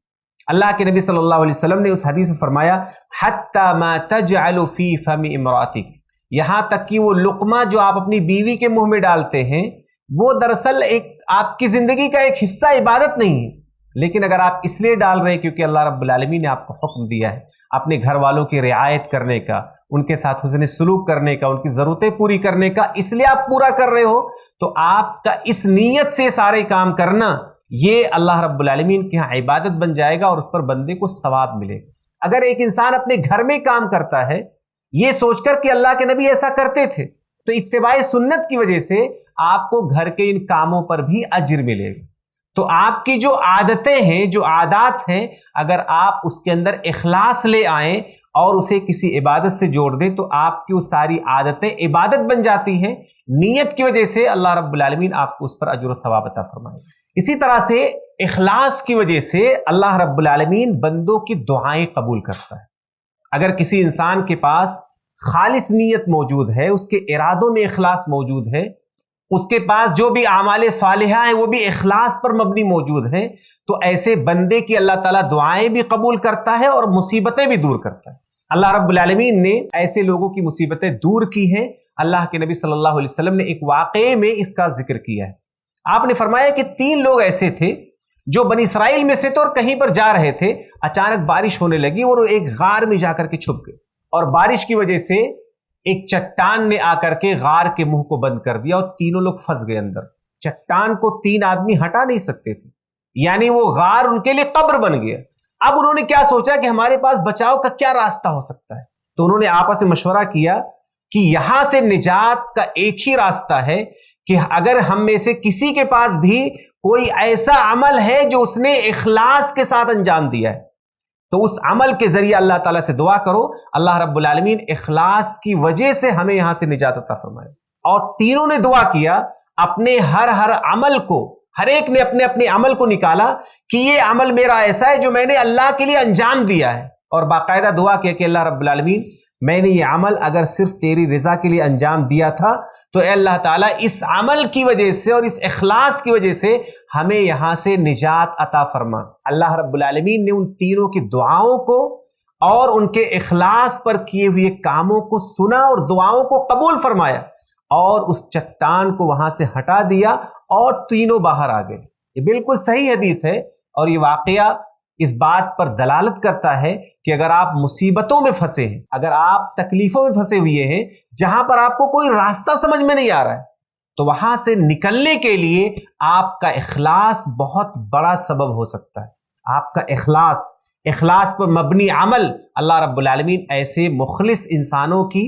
اللہ کے نبی صلی اللہ علیہ وسلم نے اس حدیث میں فرمایا، حتی ما تجعل فی فم امراتک، یہاں تک کہ وہ لقمہ جو آپ اپنی بیوی کے منہ میں ڈالتے ہیں وہ دراصل ایک آپ کی زندگی کا ایک حصہ عبادت نہیں ہے، لیکن اگر آپ اس لیے ڈال رہے ہیں کیونکہ اللہ رب العالمین نے آپ کو حکم دیا ہے اپنے گھر والوں کی رعایت کرنے کا، ان کے ساتھ حسن سلوک کرنے کا، ان کی ضرورتیں پوری کرنے کا، اس لیے آپ پورا کر رہے ہو، تو آپ کا اس نیت سے سارے کام کرنا یہ اللہ رب العالمین کے ہاں عبادت بن جائے گا اور اس پر بندے کو ثواب ملے گا۔ اگر ایک انسان اپنے گھر میں کام کرتا ہے یہ سوچ کر کہ اللہ کے نبی ایسا کرتے تھے، تو اتباع سنت کی وجہ سے آپ کو گھر کے ان کاموں پر بھی اجر ملے گا۔ تو آپ کی جو عادتیں ہیں، جو عادات ہیں، اگر آپ اس کے اندر اخلاص لے آئیں اور اسے کسی عبادت سے جوڑ دیں تو آپ کی وہ ساری عادتیں عبادت بن جاتی ہیں۔ نیت کی وجہ سے اللہ رب العالمین آپ کو اس پر اجر و ثواب عطا فرمائے گا۔ اسی طرح سے اخلاص کی وجہ سے اللہ رب العالمین بندوں کی دعائیں قبول کرتا ہے۔ اگر کسی انسان کے پاس خالص نیت موجود ہے، اس کے ارادوں میں اخلاص موجود ہے، اس کے پاس جو بھی اعمال صالحہ ہیں وہ بھی اخلاص پر مبنی موجود ہیں، تو ایسے بندے کی اللہ تعالیٰ دعائیں بھی قبول کرتا ہے اور مصیبتیں بھی دور کرتا ہے۔ اللہ رب العالمین نے ایسے لوگوں کی مصیبتیں دور کی ہیں۔ اللہ کے نبی صلی اللہ علیہ وسلم نے ایک واقعے میں اس کا ذکر کیا ہے۔ آپ نے فرمایا کہ 3 لوگ ایسے تھے جو بنی اسرائیل میں سے تھے اور کہیں پر جا رہے تھے، اچانک بارش ہونے لگی اور وہ ایک غار میں جا کر کے چھپ گئے، اور بارش کی وجہ سے ایک چٹان نے آ کر کے غار کے منہ کو بند کر دیا اور تینوں لوگ پھنس گئے اندر۔ چٹان کو 3 آدمی ہٹا نہیں سکتے تھے، یعنی وہ غار ان کے لیے قبر بن گیا۔ اب انہوں نے کیا سوچا کہ ہمارے پاس بچاؤ کا کیا راستہ ہو سکتا ہے، تو انہوں نے آپس میں مشورہ کیا کہ یہاں سے نجات کا ایک ہی راستہ ہے کہ اگر ہم میں سے کسی کے پاس بھی کوئی ایسا عمل ہے جو اس نے اخلاص کے ساتھ انجام دیا ہے، تو اس عمل کے ذریعے اللہ تعالیٰ سے دعا کرو، اللہ رب العالمین اخلاص کی وجہ سے ہمیں یہاں سے نجات عطا فرمائے۔ اور تینوں نے دعا کیا، اپنے ہر عمل کو، ہر ایک نے اپنے اپنے عمل کو نکالا کہ یہ عمل میرا ایسا ہے جو میں نے اللہ کے لیے انجام دیا ہے، اور باقاعدہ دعا کیا کہ اللہ رب العالمین میں نے یہ عمل اگر صرف تیری رضا کے لیے انجام دیا تھا تو اے اللہ تعالیٰ اس عمل کی وجہ سے اور اس اخلاص کی وجہ سے ہمیں یہاں سے نجات عطا فرما۔ اللہ رب العالمین نے ان تینوں کی دعاؤں کو اور ان کے اخلاص پر کیے ہوئے کاموں کو سنا اور دعاؤں کو قبول فرمایا، اور اس چٹان کو وہاں سے ہٹا دیا اور تینوں باہر آ گئے۔ یہ بالکل صحیح حدیث ہے، اور یہ واقعہ اس بات پر دلالت کرتا ہے کہ اگر آپ مصیبتوں میں پھنسے ہیں، اگر آپ تکلیفوں میں پھنسے ہوئے ہیں جہاں پر آپ کو کوئی راستہ سمجھ میں نہیں آ رہا ہے، تو وہاں سے نکلنے کے لیے آپ کا اخلاص بہت بڑا سبب ہو سکتا ہے۔ آپ کا اخلاص پر مبنی عمل اللہ رب العالمین ایسے مخلص انسانوں کی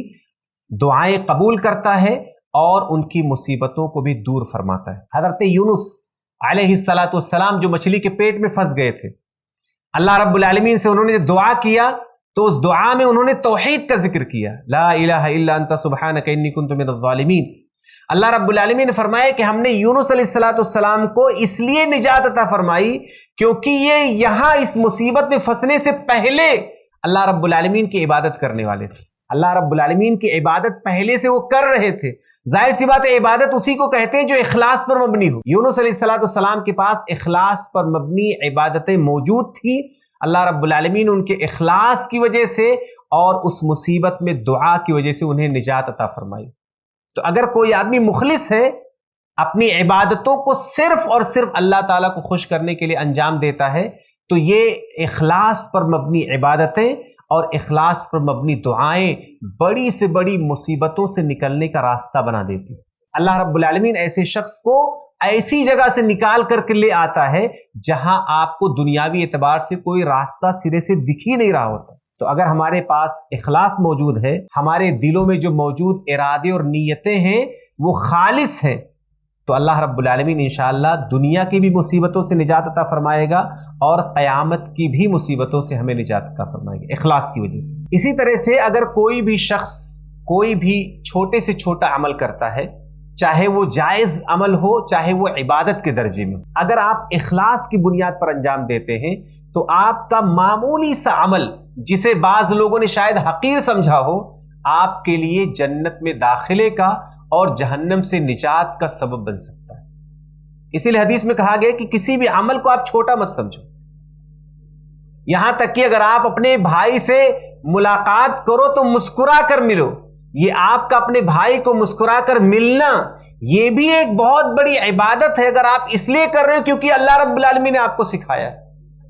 دعائیں قبول کرتا ہے اور ان کی مصیبتوں کو بھی دور فرماتا ہے۔ حضرت یونس علیہ السلام جو مچھلی کے پیٹ میں پھنس گئے تھے، اللہ رب العالمین سے انہوں نے دعا کیا تو اس دعا میں انہوں نے توحید کا ذکر کیا، لا الہ الا انت سبحانک انی کنت من الظالمین۔ اللہ رب العالمین نے فرمایا کہ ہم نے یونس علیہ السلام کو اس لیے نجات عطا فرمائی کیونکہ یہ یہاں اس مصیبت میں پھنسنے سے پہلے اللہ رب العالمین کی عبادت کرنے والے تھے۔ اللہ رب العالمین کی عبادت پہلے سے وہ کر رہے تھے۔ ظاہر سی بات ہے، عبادت اسی کو کہتے ہیں جو اخلاص پر مبنی ہو۔ یونس علیہ السلام کے پاس اخلاص پر مبنی عبادتیں موجود تھی۔ اللہ رب العالمین ان کے اخلاص کی وجہ سے اور اس مصیبت میں دعا کی وجہ سے انہیں نجات عطا فرمائی۔ تو اگر کوئی آدمی مخلص ہے، اپنی عبادتوں کو صرف اور صرف اللہ تعالیٰ کو خوش کرنے کے لیے انجام دیتا ہے، تو یہ اخلاص پر مبنی عبادتیں اور اخلاص پر مبنی دعائیں بڑی سے بڑی مصیبتوں سے نکلنے کا راستہ بنا دیتی۔ اللہ رب العالمین ایسے شخص کو ایسی جگہ سے نکال کر کے لے آتا ہے جہاں آپ کو دنیاوی اعتبار سے کوئی راستہ سرے سے دکھ ہی نہیں رہا ہوتا۔ تو اگر ہمارے پاس اخلاص موجود ہے، ہمارے دلوں میں جو موجود ارادے اور نیتیں ہیں وہ خالص ہیں، تو اللہ رب العالمین انشاءاللہ دنیا کی بھی مصیبتوں سے نجات عطا فرمائے گا اور قیامت کی بھی مصیبتوں سے ہمیں نجات عطا فرمائے گا اخلاص کی وجہ سے۔ اسی طرح سے اگر کوئی بھی شخص کوئی بھی چھوٹے سے چھوٹا عمل کرتا ہے، چاہے وہ جائز عمل ہو چاہے وہ عبادت کے درجے میں، اگر آپ اخلاص کی بنیاد پر انجام دیتے ہیں تو آپ کا معمولی سا عمل جسے بعض لوگوں نے شاید حقیر سمجھا ہو، آپ کے لیے جنت میں داخلے کا اور جہنم سے نجات کا سبب بن سکتا ہے۔ اسی لیے حدیث میں کہا گیا کہ کسی بھی عمل کو آپ چھوٹا مت سمجھو، یہاں تک کہ اگر آپ اپنے بھائی سے ملاقات کرو تو مسکرا کر ملو۔ یہ آپ کا اپنے بھائی کو مسکرا کر ملنا یہ بھی ایک بہت بڑی عبادت ہے، اگر آپ اس لیے کر رہے ہو کیونکہ اللہ رب العالمین نے آپ کو سکھایا،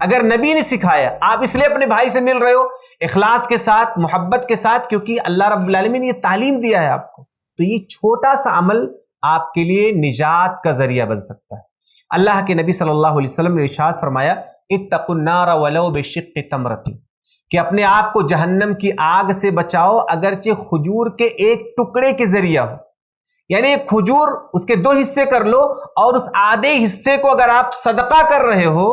اگر نبی نے سکھایا، آپ اس لیے اپنے بھائی سے مل رہے ہو اخلاص کے ساتھ، محبت کے ساتھ، کیونکہ اللہ رب العالمین نے یہ تعلیم دیا ہے آپ کو، تو یہ چھوٹا سا عمل آپ کے لیے نجات کا ذریعہ بن سکتا ہے۔ اللہ کے نبی صلی اللہ علیہ وسلم نے ارشاد فرمایا، اتقوا النار ولو بشق تمرۃ، کہ اپنے آپ کو جہنم کی آگ سے بچاؤ اگرچہ کھجور کے ایک ٹکڑے کے ذریعہ ہو، یعنی ایک کھجور اس کے 2 حصے کر لو اور اس آدھے حصے کو اگر آپ صدقہ کر رہے ہو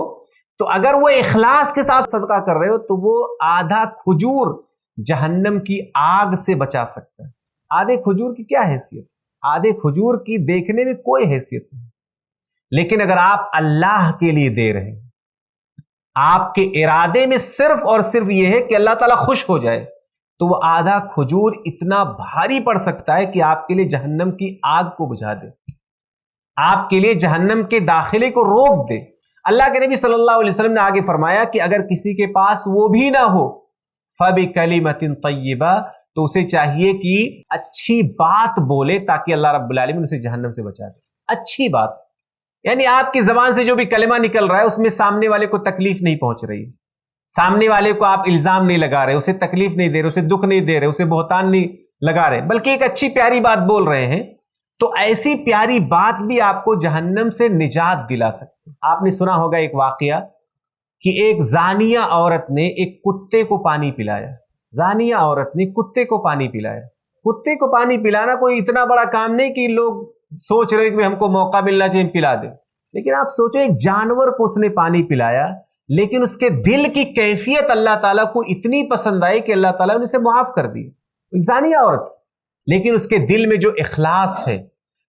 تو اگر وہ اخلاص کے ساتھ صدقہ کر رہے ہو تو وہ آدھا کھجور جہنم کی آگ سے بچا سکتا ہے۔ آدھے کھجور کی کیا حیثیت؟ آدھے کھجور کی دیکھنے میں کوئی حیثیت نہیں، لیکن اگر آپ اللہ کے لیے دے رہے ہیں، آپ کے ارادے میں صرف اور صرف یہ ہے کہ اللہ تعالیٰ خوش ہو جائے، تو وہ آدھا کھجور اتنا بھاری پڑ سکتا ہے کہ آپ کے لیے جہنم کی آگ کو بجھا دے۔ آپ کے لیے جہنم کے داخلے کو روک دے۔ اللہ کے نبی صلی اللہ علیہ وسلم نے آگے فرمایا کہ اگر کسی کے پاس وہ بھی نہ ہو فَبِكَلِمَةٍ طَيِّبَةٍ، تو اسے چاہیے کہ اچھی بات بولے تاکہ اللہ رب العالمین اسے جہنم سے بچا دے۔ اچھی بات یعنی آپ کی زبان سے جو بھی کلمہ نکل رہا ہے اس میں سامنے والے کو تکلیف نہیں پہنچ رہی، سامنے والے کو آپ الزام نہیں لگا رہے، اسے تکلیف نہیں دے رہے، اسے دکھ نہیں دے رہے، اسے بہتان نہیں لگا رہے، بلکہ ایک اچھی پیاری بات بول رہے ہیں، تو ایسی پیاری بات بھی آپ کو جہنم سے نجات دلا سکتی۔ آپ نے سنا ہوگا ایک واقعہ کہ ایک زانیہ عورت نے ایک کتے کو پانی پلایا۔ زانیہ عورت نے کتے کو پانی پلایا۔ کتے کو پانی پلانا کوئی اتنا بڑا کام نہیں کہ لوگ سوچ رہے کہ ہم کو موقع ملنا چاہیے پلا دیں، لیکن آپ سوچو ایک جانور کو اس نے پانی پلایا، لیکن اس کے دل کی کیفیت اللہ تعالیٰ کو اتنی پسند آئی کہ اللہ تعالیٰ نے اسے معاف کر دی۔ ایک زانیہ عورت، لیکن اس کے دل میں جو اخلاص ہے،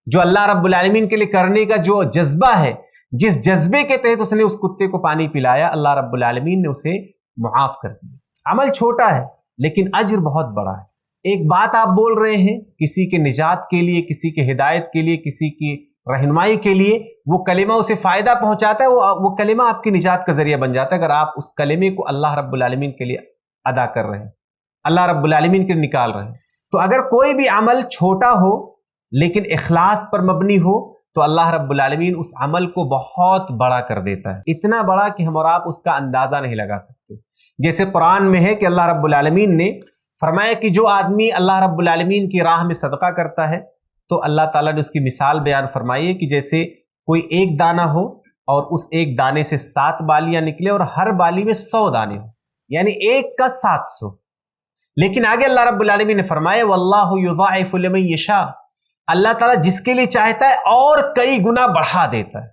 جو اللہ رب العالمین کے لیے کرنے کا جو جذبہ ہے، جس جذبے کے تحت اس نے اس کتے کو پانی پلایا، اللہ رب العالمین نے اسے معاف کر دیا۔ عمل چھوٹا ہے لیکن اجر بہت بڑا ہے۔ ایک بات آپ بول رہے ہیں کسی کے نجات کے لیے، کسی کے ہدایت کے لیے، کسی کی رہنمائی کے لیے، وہ کلمہ اسے فائدہ پہنچاتا ہے، وہ کلمہ آپ کی نجات کا ذریعہ بن جاتا ہے اگر آپ اس کلمے کو اللہ رب العالمین کے لیے ادا کر رہے ہیں، اللہ رب العالمین کے لیے نکال رہے ہیں۔ تو اگر کوئی بھی عمل چھوٹا ہو لیکن اخلاص پر مبنی ہو تو اللہ رب العالمین اس عمل کو بہت بڑا کر دیتا ہے، اتنا بڑا کہ ہم اور آپ اس کا اندازہ نہیں لگا سکتے۔ جیسے قرآن میں ہے کہ اللہ رب العالمین نے فرمایا کہ جو آدمی اللہ رب العالمین کی راہ میں صدقہ کرتا ہے تو اللہ تعالیٰ نے اس کی مثال بیان فرمائی ہے کہ جیسے کوئی ایک دانہ ہو اور اس ایک دانے سے 7 بالیاں نکلے اور ہر بالی میں 100 دانے ہو، یعنی ایک کا 700۔ لیکن آگے اللہ رب العالمین نے فرمایا واللہ یضاعف لمن یشاء، اللہ تعالیٰ جس کے لیے چاہتا ہے اور کئی گنا بڑھا دیتا ہے۔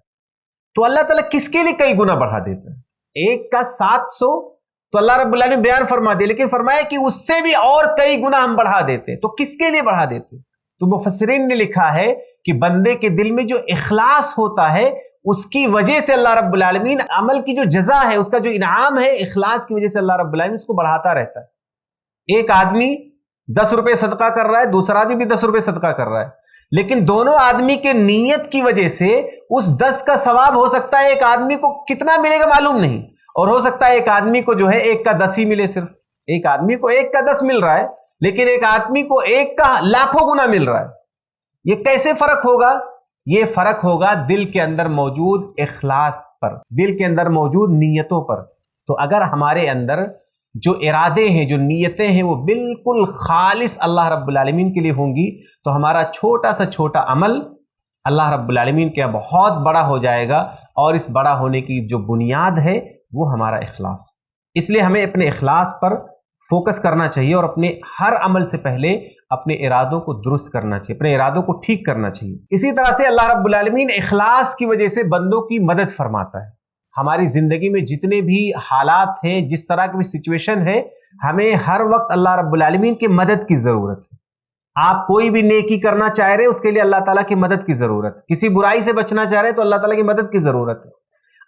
تو اللہ تعالیٰ کس کے لیے کئی گنا بڑھا دیتا ہے؟ ایک کا 700 تو اللہ رب العالمین بیان فرما دے، لیکن فرمایا کہ اس سے بھی اور کئی گنا ہم بڑھا دیتے ہیں۔ تو کس کے لیے بڑھا دیتے ہیں؟ تو مفسرین نے لکھا ہے کہ بندے کے دل میں جو اخلاص ہوتا ہے اس کی وجہ سے اللہ رب العالمین عمل کی جو جزا ہے، اس کا جو انعام ہے، اخلاص کی وجہ سے اللہ رب العالمین اس کو بڑھاتا رہتا ہے۔ ایک آدمی 10 روپے صدقہ کر رہا ہے، دوسرا آدمی بھی 10 روپے صدقہ کر رہا ہے، لیکن دونوں آدمی کے نیت کی وجہ سے اس 10 کا ثواب ہو سکتا ہے ایک آدمی کو کتنا ملے گا معلوم نہیں، اور ہو سکتا ہے ایک آدمی کو جو ہے 1 کا 10 ہی ملے۔ صرف ایک آدمی کو 1 کا 10 مل رہا ہے، لیکن ایک آدمی کو 1 کا لاکھوں گنا مل رہا ہے۔ یہ کیسے فرق ہوگا؟ یہ فرق ہوگا دل کے اندر موجود اخلاص پر، دل کے اندر موجود نیتوں پر۔ تو اگر ہمارے اندر جو ارادے ہیں، جو نیتیں ہیں، وہ بالکل خالص اللہ رب العالمین کے لیے ہوں گی تو ہمارا چھوٹا سا چھوٹا عمل اللہ رب العالمین کے بہت بڑا ہو جائے گا، اور اس بڑا ہونے کی جو بنیاد ہے وہ ہمارا اخلاص۔ اس لیے ہمیں اپنے اخلاص پر فوکس کرنا چاہیے اور اپنے ہر عمل سے پہلے اپنے ارادوں کو درست کرنا چاہیے، اپنے ارادوں کو ٹھیک کرنا چاہیے۔ اسی طرح سے اللہ رب العالمین اخلاص کی وجہ سے بندوں کی مدد فرماتا ہے۔ ہماری زندگی میں جتنے بھی حالات ہیں، جس طرح کی بھی سچویشن ہے، ہمیں ہر وقت اللہ رب العالمین کی مدد کی ضرورت ہے۔ آپ کوئی بھی نیکی کرنا چاہ رہے اس کے لیے اللہ تعالیٰ کی مدد کی ضرورت ہے۔ کسی برائی سے بچنا چاہ رہے تو اللہ تعالیٰ کی مدد کی ضرورت ہے۔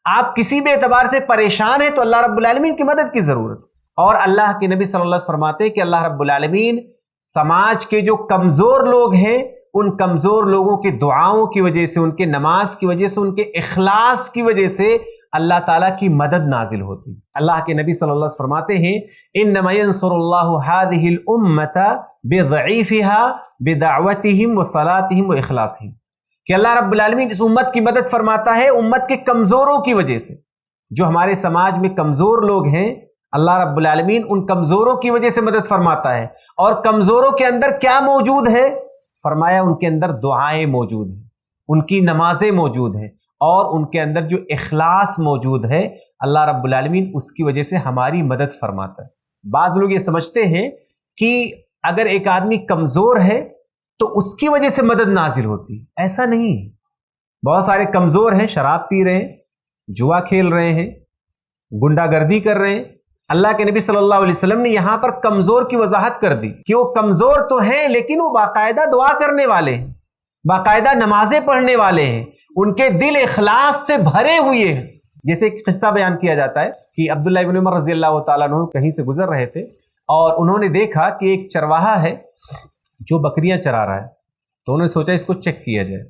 آپ کسی بھی اعتبار سے پریشان ہیں تو اللہ رب العالمین کی مدد کی ضرورت ہے۔ اور اللہ کے نبی صلی اللہ علیہ وسلم فرماتے ہیں کہ اللہ رب العالمین سماج کے جو کمزور لوگ ہیں، ان کمزور لوگوں کے دعاؤں کی وجہ سے، ان کے نماز کی وجہ سے، ان کے اخلاص کی وجہ سے اللہ تعالیٰ کی مدد نازل ہوتی۔ اللہ کے نبی صلی اللہ علیہ وسلم فرماتے ہیں انما ينصر الله هذه الامه بضعيفها بدعوتهم وصلاتهم واخلاصهم، کہ اللہ رب العالمین اس امت کی مدد فرماتا ہے امت کے کمزوروں کی وجہ سے۔ جو ہمارے سماج میں کمزور لوگ ہیں، اللہ رب العالمین ان کمزوروں کی وجہ سے مدد فرماتا ہے۔ اور کمزوروں کے اندر کیا موجود ہے؟ فرمایا ان کے اندر دعائیں موجود ہیں، ان کی نمازیں موجود ہیں، اور ان کے اندر جو اخلاص موجود ہے، اللہ رب العالمین اس کی وجہ سے ہماری مدد فرماتا ہے۔ بعض لوگ یہ سمجھتے ہیں کہ اگر ایک آدمی کمزور ہے تو اس کی وجہ سے مدد نازل ہوتی ہے، ایسا نہیں ہے۔ بہت سارے کمزور ہیں، شراب پی رہے ہیں، جوا کھیل رہے ہیں، گنڈا گردی کر رہے ہیں۔ اللہ کے نبی صلی اللہ علیہ وسلم نے یہاں پر کمزور کی وضاحت کر دی کہ وہ کمزور تو ہیں لیکن وہ باقاعدہ دعا کرنے والے ہیں، باقاعدہ نمازیں پڑھنے والے ہیں، ان کے دل اخلاص سے بھرے ہوئے ہیں۔ جیسے ایک قصہ بیان کیا جاتا ہے کہ عبداللہ ابن عمر رضی اللہ تعالیٰ عنہ کہیں سے گزر رہے تھے اور انہوں نے دیکھا کہ ایک چرواہا ہے جو بکریاں چرا رہا ہے، تو انہوں نے سوچا اس کو چیک کیا جائے۔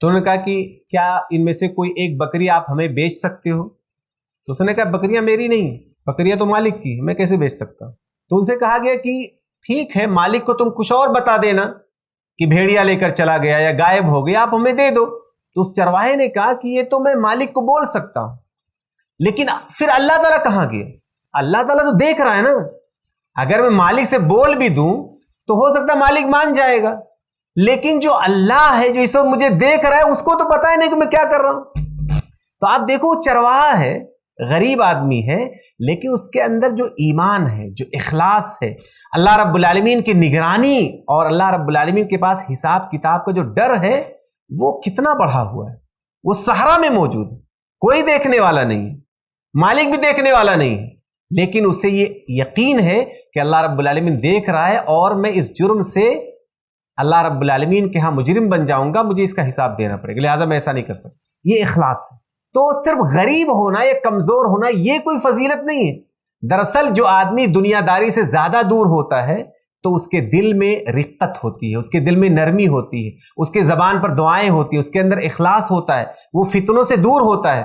تو انہوں نے کہا کہ کیا ان میں سے کوئی ایک بکری آپ ہمیں بیچ سکتے ہو؟ تو اس نے کہا بکریاں میری نہیں، بکریاں تو مالک کی، میں کیسے بیچ سکتا ہوں؟ تو ان سے کہا گیا کہ ٹھیک ہے، مالک کو تم کچھ اور بتا دینا کہ بھیڑیا لے کر چلا گیا یا غائب ہو گیا، آپ ہمیں دے دو۔ تو اس چرواہے نے کہا کہ یہ تو میں مالک کو بول سکتا ہوں، لیکن پھر اللہ تعالیٰ کہاں گیا؟ اللہ تعالیٰ تو دیکھ رہا ہے نا، اگر میں مالک سے بول بھی دوں تو ہو سکتا ہے مالک مان جائے گا، لیکن جو اللہ ہے جو اس وقت مجھے دیکھ رہا ہے اس کو تو پتہ ہی نہیں کہ میں کیا کر رہا ہوں۔ تو آپ دیکھو چرواہا ہے، غریب آدمی ہے، لیکن اس کے اندر جو ایمان ہے، جو اخلاص ہے، اللہ رب العالمین کی نگرانی اور اللہ رب العالمین کے پاس حساب کتاب کا جو ڈر ہے وہ کتنا بڑھا ہوا ہے۔ وہ صحرا میں موجود ہے، کوئی دیکھنے والا نہیں ہے، مالک بھی دیکھنے والا نہیں ہے، لیکن اسے یہ یقین ہے کہ اللہ رب العالمین دیکھ رہا ہے اور میں اس جرم سے اللہ رب العالمین کے ہاں مجرم بن جاؤں گا، مجھے اس کا حساب دینا پڑے گا، لہذا میں ایسا نہیں کر سکتا۔ یہ اخلاص ہے۔ تو صرف غریب ہونا یا کمزور ہونا یہ کوئی فضیلت نہیں ہے۔ دراصل جو آدمی دنیا داری سے زیادہ دور ہوتا ہے تو اس کے دل میں رقت ہوتی ہے، اس کے دل میں نرمی ہوتی ہے، اس کے زبان پر دعائیں ہوتی ہیں، اس کے اندر اخلاص ہوتا ہے، وہ فتنوں سے دور ہوتا ہے۔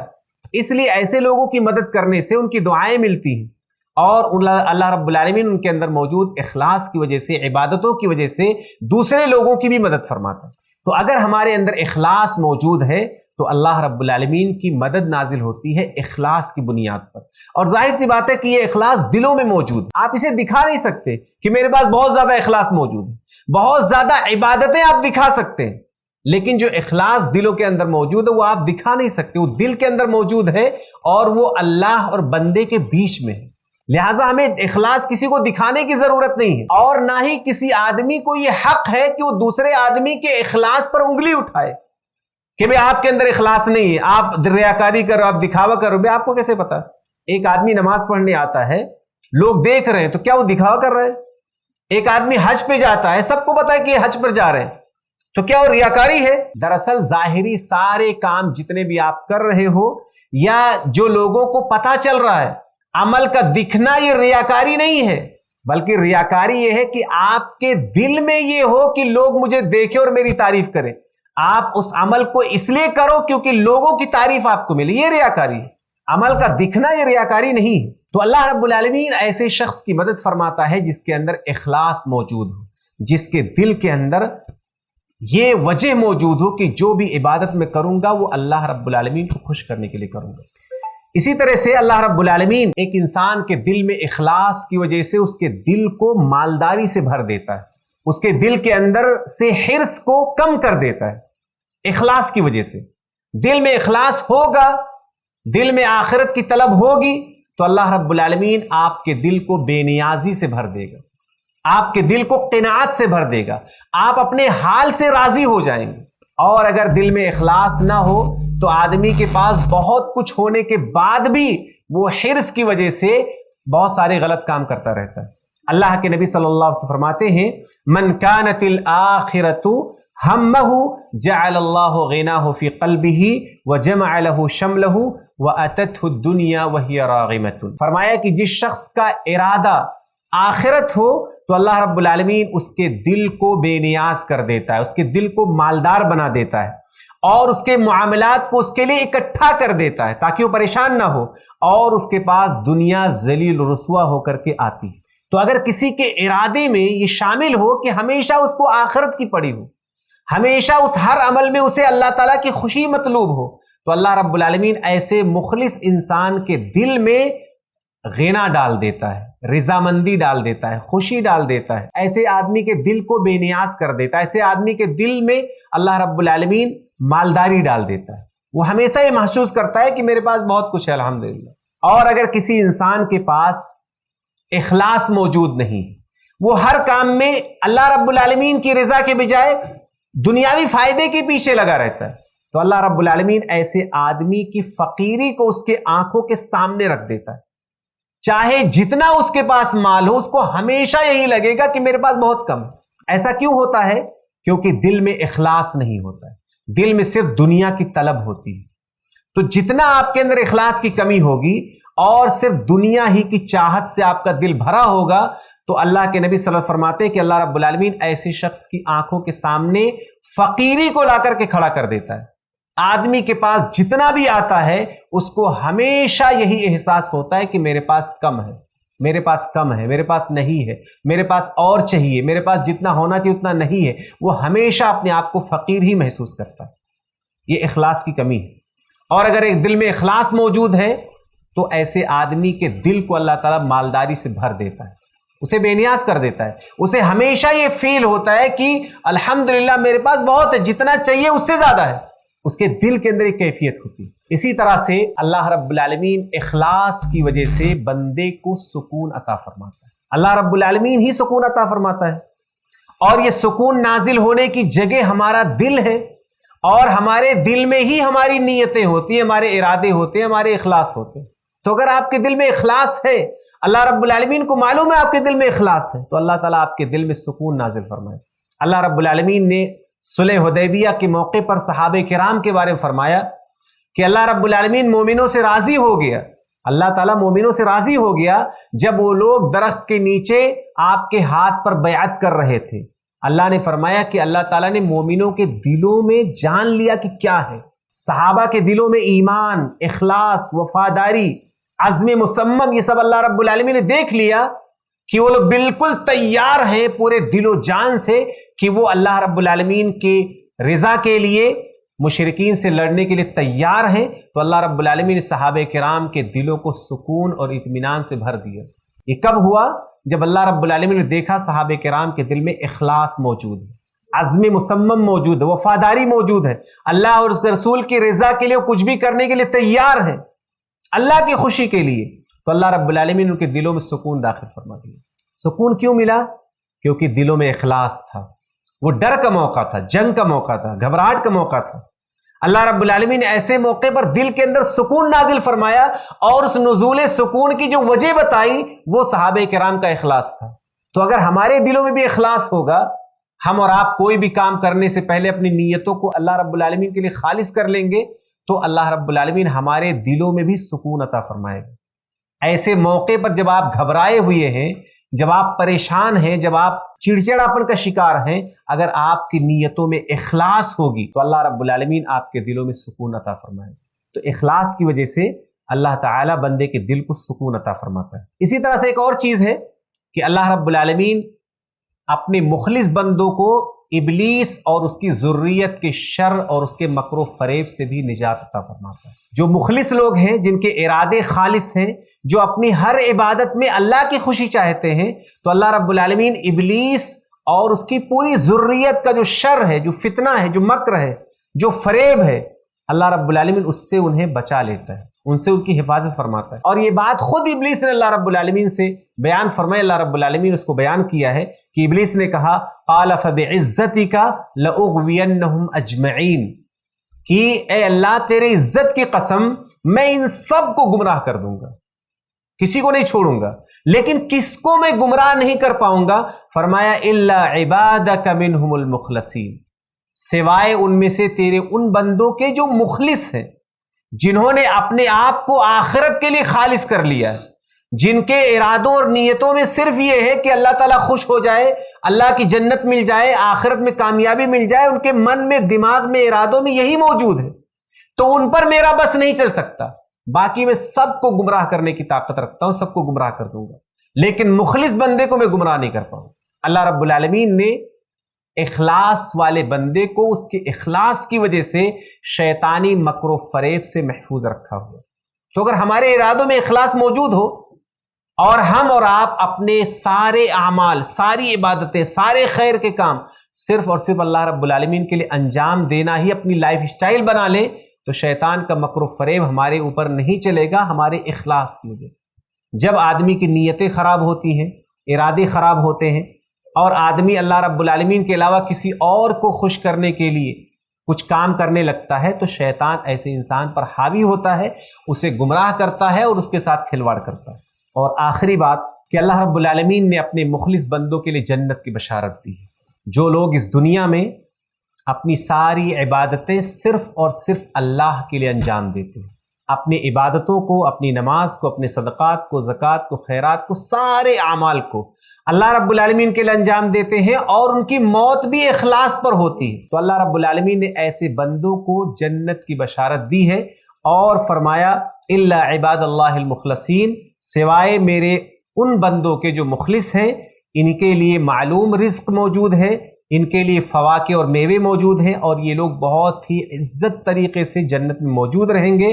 اس لیے ایسے لوگوں کی مدد کرنے سے ان کی دعائیں ملتی ہیں، اور اللہ رب العالمین ان کے اندر موجود اخلاص کی وجہ سے، عبادتوں کی وجہ سے دوسرے لوگوں کی بھی مدد فرماتا ہے۔ تو اگر ہمارے اندر اخلاص موجود ہے تو اللہ رب العالمین کی مدد نازل ہوتی ہے اخلاص کی بنیاد پر۔ اور ظاہر سی بات ہے کہ یہ اخلاص دلوں میں موجود ہے، آپ اسے دکھا نہیں سکتے کہ میرے پاس بہت زیادہ اخلاص موجود ہے، بہت زیادہ عبادتیں آپ دکھا سکتے ہیں، لیکن جو اخلاص دلوں کے اندر موجود ہے وہ آپ دکھا نہیں سکتے، وہ دل کے اندر موجود ہے اور وہ اللہ اور بندے کے بیچ میں ہے۔ لہٰذا ہمیں اخلاص کسی کو دکھانے کی ضرورت نہیں ہے، اور نہ ہی کسی آدمی کو یہ حق ہے کہ وہ دوسرے آدمی کے اخلاص پر انگلی اٹھائے کہ بھئی آپ کے اندر اخلاص نہیں ہے، آپ ریاکاری کرو، آپ دکھاوا کرو۔ بھئی آپ کو کیسے پتا؟ ایک آدمی نماز پڑھنے آتا ہے، لوگ دیکھ رہے ہیں تو کیا وہ دکھاوا کر رہے ہیں؟ ایک آدمی حج پہ جاتا ہے، سب کو پتا ہے کہ یہ حج پر جا رہے ہیں، تو کیا وہ ریاکاری ہے؟ دراصل ظاہری سارے کام جتنے بھی آپ کر رہے ہو یا جو لوگوں کو پتا چل رہا ہے، عمل کا دکھنا یہ ریاکاری نہیں ہے، بلکہ ریاکاری یہ ہے کہ آپ کے دل میں یہ ہو کہ لوگ مجھے دیکھیں اور میری تعریف کریں۔ آپ اس عمل کو اس لیے کرو کیونکہ لوگوں کی تعریف آپ کو ملے، یہ ریاکاری ہے۔ عمل کا دکھنا یہ ریاکاری نہیں ہے۔ تو اللہ رب العالمین ایسے شخص کی مدد فرماتا ہے جس کے اندر اخلاص موجود ہو، جس کے دل کے اندر یہ وجہ موجود ہو کہ جو بھی عبادت میں کروں گا وہ اللہ رب العالمین کو خوش کرنے کے لیے کروں گا۔ اسی طرح سے اللہ رب العالمین ایک انسان کے دل میں اخلاص کی وجہ سے اس کے دل کو مالداری سے بھر دیتا ہے، اس کے دل کے اندر سے حرص کو کم کر دیتا ہے۔ اخلاص کی وجہ سے دل میں اخلاص ہوگا، دل میں آخرت کی طلب ہوگی تو اللہ رب العالمین آپ کے دل کو بے نیازی سے بھر دے گا، آپ کے دل کو قناعت سے بھر دے گا، آپ اپنے حال سے راضی ہو جائیں گے۔ اور اگر دل میں اخلاص نہ ہو تو آدمی کے پاس بہت کچھ ہونے کے بعد بھی وہ حرص کی وجہ سے بہت سارے غلط کام کرتا رہتا ہے۔ اللہ کے نبی صلی اللہ علیہ وسلم فرماتے ہیں من کانت الآخرۃ ہمہ جعل اللہ غناہ فی قلبہ وجمع له شملہ واتته الدنیا وہی راغمۃ۔ فرمایا کہ جس شخص کا ارادہ آخرت ہو تو اللہ رب العالمین اس کے دل کو بے نیاز کر دیتا ہے، اس کے دل کو مالدار بنا دیتا ہے، اور اس کے معاملات کو اس کے لیے اکٹھا کر دیتا ہے تاکہ وہ پریشان نہ ہو، اور اس کے پاس دنیا ذلیل رسوا ہو کر کے آتی ہے۔ تو اگر کسی کے ارادے میں یہ شامل ہو کہ ہمیشہ اس کو آخرت کی پڑی ہو، ہمیشہ اس ہر عمل میں اسے اللہ تعالیٰ کی خوشی مطلوب ہو، تو اللہ رب العالمین ایسے مخلص انسان کے دل میں غنا ڈال دیتا ہے، رضامندی ڈال دیتا ہے، خوشی ڈال دیتا ہے، ایسے آدمی کے دل کو بے نیاز کر دیتا ہے، ایسے آدمی کے دل میں اللہ رب العالمین مالداری ڈال دیتا ہے، وہ ہمیشہ یہ محسوس کرتا ہے کہ میرے پاس بہت کچھ ہے الحمدللہ۔ اور اگر کسی انسان کے پاس اخلاص موجود نہیں، وہ ہر کام میں اللہ رب العالمین کی رضا کے بجائے دنیاوی فائدے کے پیچھے لگا رہتا ہے، تو اللہ رب العالمین ایسے آدمی کی فقیری کو اس کے آنکھوں کے سامنے رکھ دیتا ہے۔ چاہے جتنا اس کے پاس مال ہو، اس کو ہمیشہ یہی لگے گا کہ میرے پاس بہت کم ہے۔ ایسا کیوں ہوتا ہے؟ کیونکہ دل میں اخلاص نہیں ہوتا ہے، دل میں صرف دنیا کی طلب ہوتی ہے۔ تو جتنا آپ کے اندر اخلاص کی کمی ہوگی اور صرف دنیا ہی کی چاہت سے آپ کا دل بھرا ہوگا تو اللہ کے نبی صلی اللہ علیہ وسلم فرماتے ہیں کہ اللہ رب العالمین ایسے شخص کی آنکھوں کے سامنے فقیری کو لا کر کے کھڑا کر دیتا ہے. آدمی کے پاس جتنا بھی آتا ہے اس کو ہمیشہ یہی احساس ہوتا ہے کہ میرے پاس کم ہے، میرے پاس کم ہے، میرے پاس نہیں ہے، میرے پاس اور چاہیے، میرے پاس جتنا ہونا چاہیے اتنا نہیں ہے. وہ ہمیشہ اپنے آپ کو فقیر ہی محسوس کرتا ہے. یہ اخلاص کی کمی ہے. اور اگر ایک دل میں اخلاص موجود ہے تو ایسے آدمی کے دل کو اللہ تعالیٰ مالداری سے بھر دیتا ہے، اسے بے نیاز کر دیتا ہے. اسے ہمیشہ یہ فیل ہوتا ہے کہ الحمدللہ میرے پاس بہت ہے، جتنا چاہیے اس سے زیادہ ہے. اس کے دل کے اندر ایک کیفیت ہوتی ہے. اسی طرح سے اللہ رب العالمین اخلاص کی وجہ سے بندے کو سکون عطا فرماتا ہے. اللہ رب العالمین ہی سکون عطا فرماتا ہے، اور یہ سکون نازل ہونے کی جگہ ہمارا دل ہے، اور ہمارے دل میں ہی ہماری نیتیں ہوتی ہیں، ہمارے ارادے ہوتے ہیں، ہمارے اخلاص ہوتے ہیں. تو اگر آپ کے دل میں اخلاص ہے، اللہ رب العالمین کو معلوم ہے آپ کے دل میں اخلاص ہے، تو اللہ تعالیٰ آپ کے دل میں سکون نازل فرمائے. اللہ رب العالمین نے صلح حدیبیہ کے موقع پر صحابہ کرام کے بارے میں فرمایا کہ اللہ رب العالمین مومنوں سے راضی ہو گیا. اللہ تعالیٰ مومنوں سے راضی ہو گیا جب وہ لوگ درخت کے نیچے آپ کے ہاتھ پر بیعت کر رہے تھے. اللہ نے فرمایا کہ اللہ تعالیٰ نے مومنوں کے دلوں میں جان لیا کہ کیا ہے. صحابہ کے دلوں میں ایمان، اخلاص، وفاداری، عزم مصمم، یہ سب اللہ رب العالمین نے دیکھ لیا کہ وہ لوگ بالکل تیار ہیں پورے دل و جان سے کہ وہ اللہ رب العالمین کے رضا کے لیے مشرکین سے لڑنے کے لیے تیار ہیں. تو اللہ رب العالمین نے صحابہ کرام کے دلوں کو سکون اور اطمینان سے بھر دیا. یہ کب ہوا؟ جب اللہ رب العالمین نے دیکھا صحابہ کرام کے دل میں اخلاص موجود ہے، عزم مصمم موجود ہے، وفاداری موجود ہے، اللہ اور اس کے رسول کی رضا کے لیے کچھ بھی کرنے کے لیے تیار ہے، اللہ کی خوشی کے لیے. تو اللہ رب العالمین ان کے دلوں میں سکون داخل فرما دیا. سکون کیوں ملا؟ کیونکہ دلوں میں اخلاص تھا. وہ ڈر کا موقع تھا، جنگ کا موقع تھا، گھبراہٹ کا موقع تھا. اللہ رب العالمین نے ایسے موقع پر دل کے اندر سکون نازل فرمایا، اور اس نزول سکون کی جو وجہ بتائی وہ صحابہ کرام کا اخلاص تھا. تو اگر ہمارے دلوں میں بھی اخلاص ہوگا، ہم اور آپ کوئی بھی کام کرنے سے پہلے اپنی نیتوں کو اللہ رب العالمین کے لیے خالص کر لیں گے تو اللہ رب العالمین ہمارے دلوں میں بھی سکون عطا فرمائے گا. ایسے موقع پر جب آپ گھبرائے ہوئے ہیں، جب آپ پریشان ہیں، جب آپ چڑچڑاپن کا شکار ہیں، اگر آپ کی نیتوں میں اخلاص ہوگی تو اللہ رب العالمین آپ کے دلوں میں سکون عطا فرمائے. تو اخلاص کی وجہ سے اللہ تعالیٰ بندے کے دل کو سکون عطا فرماتا ہے. اسی طرح سے ایک اور چیز ہے کہ اللہ رب العالمین اپنے مخلص بندوں کو ابلیس اور اس کی ذریت کے شر اور اس کے مکر و فریب سے بھی نجات عطا فرماتا ہے. جو مخلص لوگ ہیں، جن کے ارادے خالص ہیں، جو اپنی ہر عبادت میں اللہ کی خوشی چاہتے ہیں، تو اللہ رب العالمین ابلیس اور اس کی پوری ذریت کا جو شر ہے، جو فتنہ ہے، جو مکر ہے، جو فریب ہے، اللہ رب العالمین اس سے انہیں بچا لیتا ہے، ان سے ان کی حفاظت فرماتا ہے. اور یہ بات خود ابلیس نے اللہ رب العالمین سے بیان فرمائے. اللہ رب العالمین اس کو بیان کیا ہے کہ ابلیس نے کہا قال فبعزتک لاغوینہم اجمعین، کہ اے اللہ تیرے عزت کی قسم میں ان سب کو گمراہ کر دوں گا، کسی کو نہیں چھوڑوں گا. لیکن کس کو میں گمراہ نہیں کر پاؤں گا؟ فرمایا الا عبادک منہم المخلصین، سوائے ان میں سے تیرے ان بندوں کے جو مخلص ہیں، جنہوں نے اپنے آپ کو آخرت کے لیے خالص کر لیا ہے، جن کے ارادوں اور نیتوں میں صرف یہ ہے کہ اللہ تعالیٰ خوش ہو جائے، اللہ کی جنت مل جائے، آخرت میں کامیابی مل جائے. ان کے من میں، دماغ میں، ارادوں میں یہی موجود ہے. تو ان پر میرا بس نہیں چل سکتا، باقی میں سب کو گمراہ کرنے کی طاقت رکھتا ہوں، سب کو گمراہ کر دوں گا، لیکن مخلص بندے کو میں گمراہ نہیں کر پاؤں. اللہ رب العالمین نے اخلاص والے بندے کو اس کے اخلاص کی وجہ سے شیطانی مکر و فریب سے محفوظ رکھا ہوا. تو اگر ہمارے ارادوں میں اخلاص موجود ہو اور ہم اور آپ اپنے سارے اعمال، ساری عبادتیں، سارے خیر کے کام صرف اور صرف اللہ رب العالمین کے لیے انجام دینا ہی اپنی لائف سٹائل بنا لیں تو شیطان کا مکر و فریب ہمارے اوپر نہیں چلے گا، ہمارے اخلاص کی وجہ سے. جب آدمی کی نیتیں خراب ہوتی ہیں، ارادے خراب ہوتے ہیں، اور آدمی اللہ رب العالمین کے علاوہ کسی اور کو خوش کرنے کے لیے کچھ کام کرنے لگتا ہے تو شیطان ایسے انسان پر حاوی ہوتا ہے، اسے گمراہ کرتا ہے اور اس کے ساتھ کھلواڑ کرتا ہے. اور آخری بات کہ اللہ رب العالمین نے اپنے مخلص بندوں کے لیے جنت کی بشارت دی ہے. جو لوگ اس دنیا میں اپنی ساری عبادتیں صرف اور صرف اللہ کے لیے انجام دیتے ہیں، اپنی عبادتوں کو، اپنی نماز کو، اپنے صدقات کو، زکوٰۃ کو، خیرات کو، سارے اعمال کو اللہ رب العالمین کے لیے انجام دیتے ہیں اور ان کی موت بھی اخلاص پر ہوتی ہے، تو اللہ رب العالمین نے ایسے بندوں کو جنت کی بشارت دی ہے اور فرمایا الا عباد اللہ المخلصین، سوائے میرے ان بندوں کے جو مخلص ہیں، ان کے لیے معلوم رزق موجود ہے، ان کے لیے فواکہ اور میوے موجود ہیں، اور یہ لوگ بہت ہی عزت طریقے سے جنت میں موجود رہیں گے،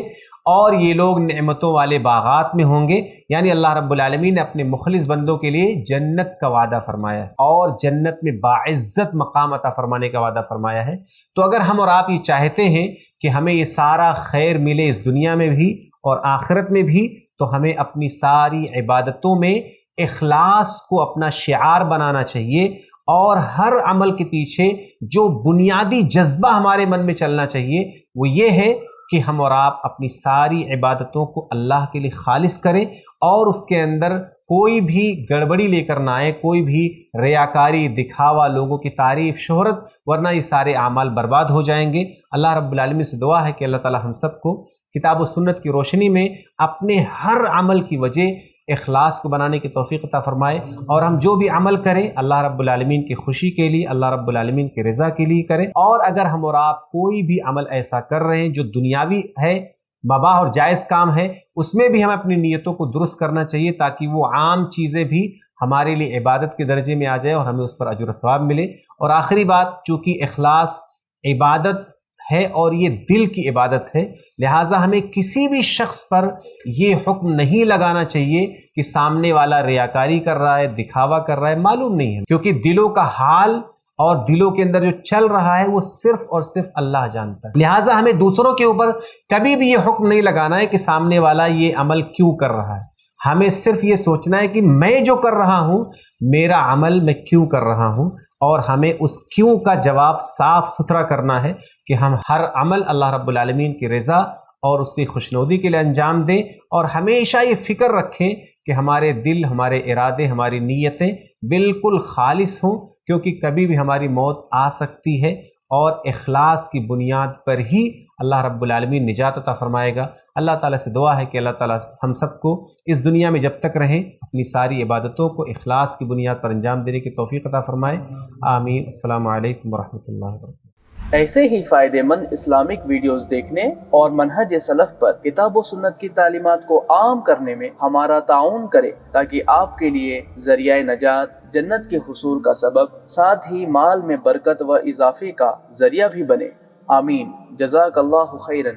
اور یہ لوگ نعمتوں والے باغات میں ہوں گے۔ یعنی اللہ رب العالمین نے اپنے مخلص بندوں کے لیے جنت کا وعدہ فرمایا ہے اور جنت میں باعزت مقام عطا فرمانے کا وعدہ فرمایا ہے۔ تو اگر ہم اور آپ یہ چاہتے ہیں کہ ہمیں یہ سارا خیر ملے اس دنیا میں بھی اور آخرت میں بھی، تو ہمیں اپنی ساری عبادتوں میں اخلاص کو اپنا شعار بنانا چاہیے، اور ہر عمل کے پیچھے جو بنیادی جذبہ ہمارے من میں چلنا چاہیے وہ یہ ہے کہ ہم اور آپ اپنی ساری عبادتوں کو اللہ کے لیے خالص کریں، اور اس کے اندر کوئی بھی گڑبڑی لے کر نہ آئے، کوئی بھی ریاکاری، دکھاوا، لوگوں کی تعریف، شہرت، ورنہ یہ سارے اعمال برباد ہو جائیں گے۔ اللہ رب العالمین سے دعا ہے کہ اللہ تعالی ہم سب کو کتاب و سنت کی روشنی میں اپنے ہر عمل کی وجہ اخلاص کو بنانے کی توفیق عطا فرمائے، اور ہم جو بھی عمل کریں اللہ رب العالمین کی خوشی کے لیے، اللہ رب العالمین کی رضا کے لیے کریں۔ اور اگر ہم اور آپ کوئی بھی عمل ایسا کر رہے ہیں جو دنیاوی ہے، مباح اور جائز کام ہے، اس میں بھی ہمیں اپنی نیتوں کو درست کرنا چاہیے تاکہ وہ عام چیزیں بھی ہمارے لیے عبادت کے درجے میں آ جائے اور ہمیں اس پر اجر و ثواب ملے۔ اور آخری بات، چونکہ اخلاص عبادت ہے اور یہ دل کی عبادت ہے، لہٰذا ہمیں کسی بھی شخص پر یہ حکم نہیں لگانا چاہیے کہ سامنے والا ریاکاری کر رہا ہے، دکھاوا کر رہا ہے، معلوم نہیں ہے، کیونکہ دلوں کا حال اور دلوں کے اندر جو چل رہا ہے وہ صرف اور صرف اللہ جانتا ہے۔ لہٰذا ہمیں دوسروں کے اوپر کبھی بھی یہ حکم نہیں لگانا ہے کہ سامنے والا یہ عمل کیوں کر رہا ہے، ہمیں صرف یہ سوچنا ہے کہ میں جو کر رہا ہوں میرا عمل میں کیوں کر رہا ہوں، اور ہمیں اس کیوں کا جواب صاف ستھرا کرنا ہے کہ ہم ہر عمل اللہ رب العالمین کی رضا اور اس کی خوشنودی کے لیے انجام دیں، اور ہمیشہ یہ فکر رکھیں کہ ہمارے دل، ہمارے ارادے، ہماری نیتیں بالکل خالص ہوں، کیونکہ کبھی بھی ہماری موت آ سکتی ہے، اور اخلاص کی بنیاد پر ہی اللہ رب العالمین نجات عطا فرمائے گا۔ اللہ تعالیٰ سے دعا ہے کہ اللہ تعالیٰ ہم سب کو اس دنیا میں جب تک رہیں اپنی ساری عبادتوں کو اخلاص کی بنیاد پر انجام دینے کی توفیق عطا فرمائے۔ آمین۔ السلام علیکم ورحمۃ اللہ وبرکاتہ۔ ایسے ہی فائدے مند اسلامک ویڈیوز دیکھنے اور منہج سلف پر کتاب و سنت کی تعلیمات کو عام کرنے میں ہمارا تعاون کرے، تاکہ آپ کے لیے ذریعہ نجات، جنت کے حصول کا سبب، ساتھ ہی مال میں برکت و اضافے کا ذریعہ بھی بنے۔ آمین۔ جزاک اللہ خیرن۔